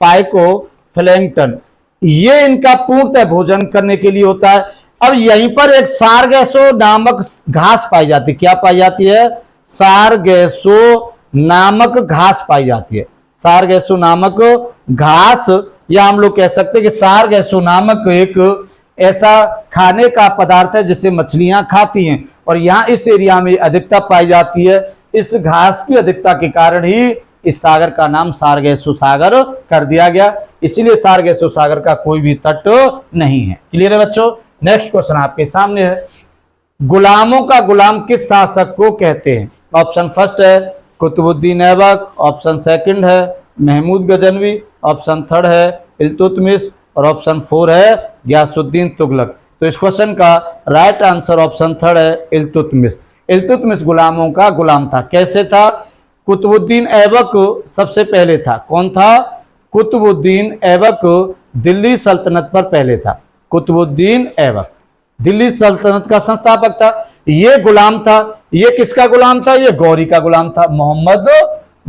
पाइकोप्लैंक्टन, ये इनका पूर्णतः भोजन करने के लिए होता है। अब यहीं पर एक सारगैसो नामक घास पाई जाती है। क्या पाई जाती है? सारगैसो नामक घास पाई जाती है। सारगैसो नामक घास, या हम लोग कह सकते हैं कि सारगैसो नामक एक ऐसा खाने का पदार्थ है जिसे मछलियां खाती हैं, और यहां इस एरिया में अधिकता पाई जाती है। इस घास की अधिकता के कारण ही इस सागर का नाम सारगैसो सागर कर दिया गया, इसीलिए सारगैसो सागर का कोई भी तट नहीं है। क्लियर है बच्चों? नेक्स्ट क्वेश्चन आपके सामने है, गुलामों का गुलाम किस शासक को कहते हैं? ऑप्शन फर्स्ट है कुतुबुद्दीन ऐबक, ऑप्शन सेकंड है महमूद गजनवी, ऑप्शन थर्ड है इल्तुतमिश, और ऑप्शन फोर है गयासुद्दीन तुगलक। तो इस क्वेश्चन का राइट आंसर ऑप्शन थर्ड है इल्तुतमिश। इल्तुतमिश गुलामों का गुलाम था। कैसे था? कुतुबुद्दीन ऐबक सबसे पहले था। कौन था? कुतुबुद्दीन ऐबक दिल्ली सल्तनत पर पहले था। कुतुबुद्दीन ऐबक दिल्ली सल्तनत का संस्थापक था। ये गुलाम था। ये किसका गुलाम था? ये गौरी का गुलाम था, मोहम्मद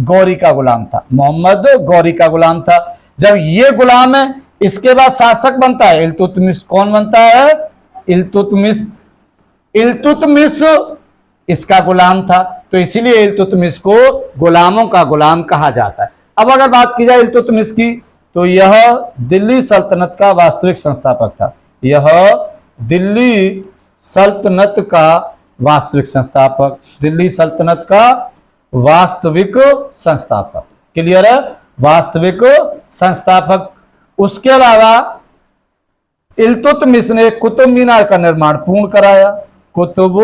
गौरी का गुलाम था, मोहम्मद गौरी का गुलाम था। जब ये गुलाम है, इसके बाद शासक बनता है इल्तुतमिश। कौन बनता है? इल्तुतमिश। इल्तुतमिश इसका गुलाम था, तो इसीलिए इल्तुतमिश को गुलामों का गुलाम कहा जाता है। अब अगर बात की जाए इल्तुतमिश की, तो यह दिल्ली सल्तनत का वास्तविक संस्थापक था। यह दिल्ली सल्तनत का वास्तविक संस्थापक, दिल्ली सल्तनत का वास्तविक संस्थापक। क्लियर है? वास्तविक संस्थापक। उसके अलावा इल्तुतमिश ने कुतुब मीनार का निर्माण पूर्ण कराया। कुतुब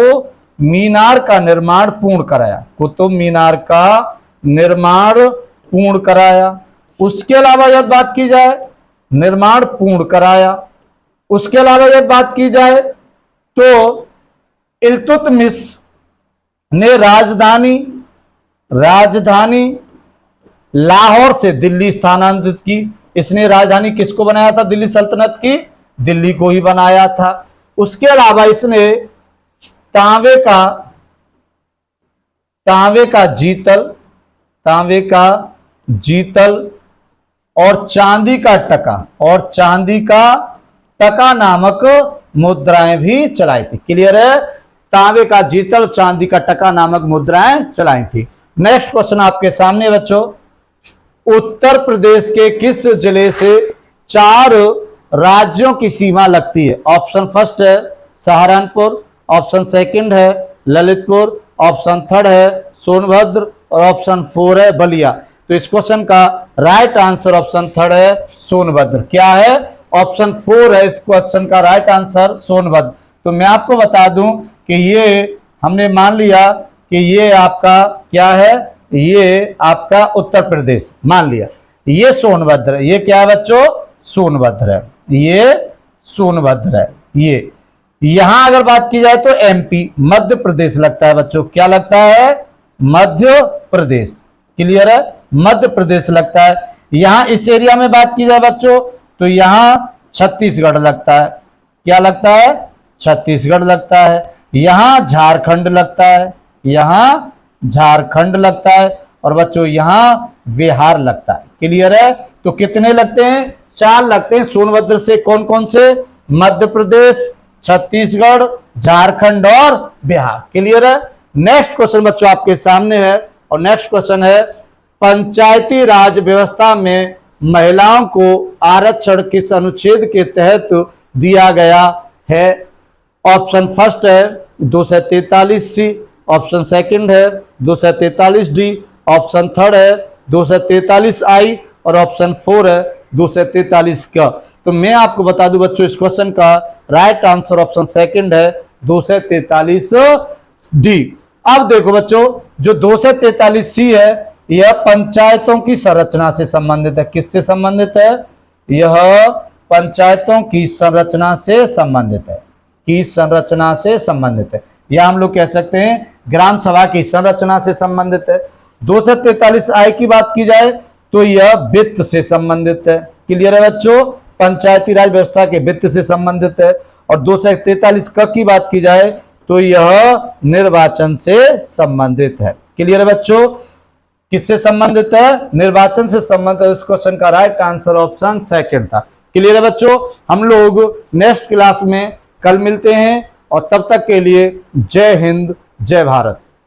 मीनार का निर्माण पूर्ण कराया। कुतुब मीनार का निर्माण पूर्ण कराया। उसके अलावा यदि बात की जाए, निर्माण पूर्ण कराया। उसके अलावा यदि बात की जाए तो इल्तुतमिश ने राजधानी लाहौर से दिल्ली स्थानांतरित की। इसने राजधानी किसको बनाया था? दिल्ली सल्तनत की, दिल्ली को ही बनाया था। उसके अलावा इसने तांबे का जीतल और चांदी का टका नामक मुद्राएं भी चलाई थी। क्लियर है? तांबे का जीतल, चांदी का टका नामक मुद्राएं चलाई थी। नेक्स्ट क्वेश्चन आपके सामने बच्चों, उत्तर प्रदेश के किस जिले से 4 राज्यों की सीमा लगती है? ऑप्शन फर्स्ट है सहारनपुर, ऑप्शन सेकंड है ललितपुर, ऑप्शन थर्ड है सोनभद्र, और ऑप्शन फोर है बलिया। तो इस क्वेश्चन का राइट आंसर ऑप्शन थर्ड है सोनभद्र। क्या है? ऑप्शन फोर है इस क्वेश्चन का राइट आंसर, सोनभद्र। तो मैं आपको बता दूं कि ये हमने मान लिया कि ये आपका क्या है? ये आपका उत्तर प्रदेश मान लिया। ये सोनभद्र है। ये क्या है बच्चों? सोनभद्र है। ये सोनभद्र है। ये यहां अगर बात की जाए तो एमपी, मध्य प्रदेश लगता है बच्चों। क्या लगता है? मध्य प्रदेश। क्लियर है? मध्य प्रदेश लगता है। यहां इस एरिया में बात की जाए बच्चों तो यहां छत्तीसगढ़ लगता है। क्या लगता है? छत्तीसगढ़ लगता है। यहां झारखंड लगता है, यहां झारखंड लगता है, और बच्चों यहां बिहार लगता है। क्लियर है? तो कितने लगते हैं? 4 लगते हैं। सोनभद्र से कौन कौन से? मध्य प्रदेश, छत्तीसगढ़, झारखंड और बिहार। क्लियर है? नेक्स्ट क्वेश्चन बच्चों आपके सामने है, और नेक्स्ट क्वेश्चन है, पंचायती राज व्यवस्था में महिलाओं को आरक्षण किस अनुच्छेद के तहत दिया गया है? ऑप्शन फर्स्ट है 243C, ऑप्शन सेकंड है 243D, ऑप्शन थर्ड है 243I, और ऑप्शन फोर है 243 का। तो मैं आपको बता दूं बच्चों, इस क्वेश्चन का राइट आंसर ऑप्शन सेकंड है 243D। अब देखो बच्चों, जो 243C है यह पंचायतों की संरचना से संबंधित है। किससे संबंधित है? यह पंचायतों की संरचना से संबंधित है, की संरचना से संबंधित है, या हम लोग कह सकते हैं ग्राम सभा की संरचना से संबंधित है। 243I की बात की जाए तो यह वित्त से संबंधित है। क्लियर है बच्चों, पंचायती राज व्यवस्था के वित्त से संबंधित है। और 243 क की बात की जाए तो यह निर्वाचन से संबंधित है। क्लियर है बच्चों, किससे संबंधित है? निर्वाचन से संबंधित। इस क्वेश्चन का राइट आंसर ऑप्शन सेकंड था। क्लियर है बच्चों, हम लोग नेक्स्ट क्लास में कल मिलते हैं और तब तक के लिए जय हिंद जय भारत।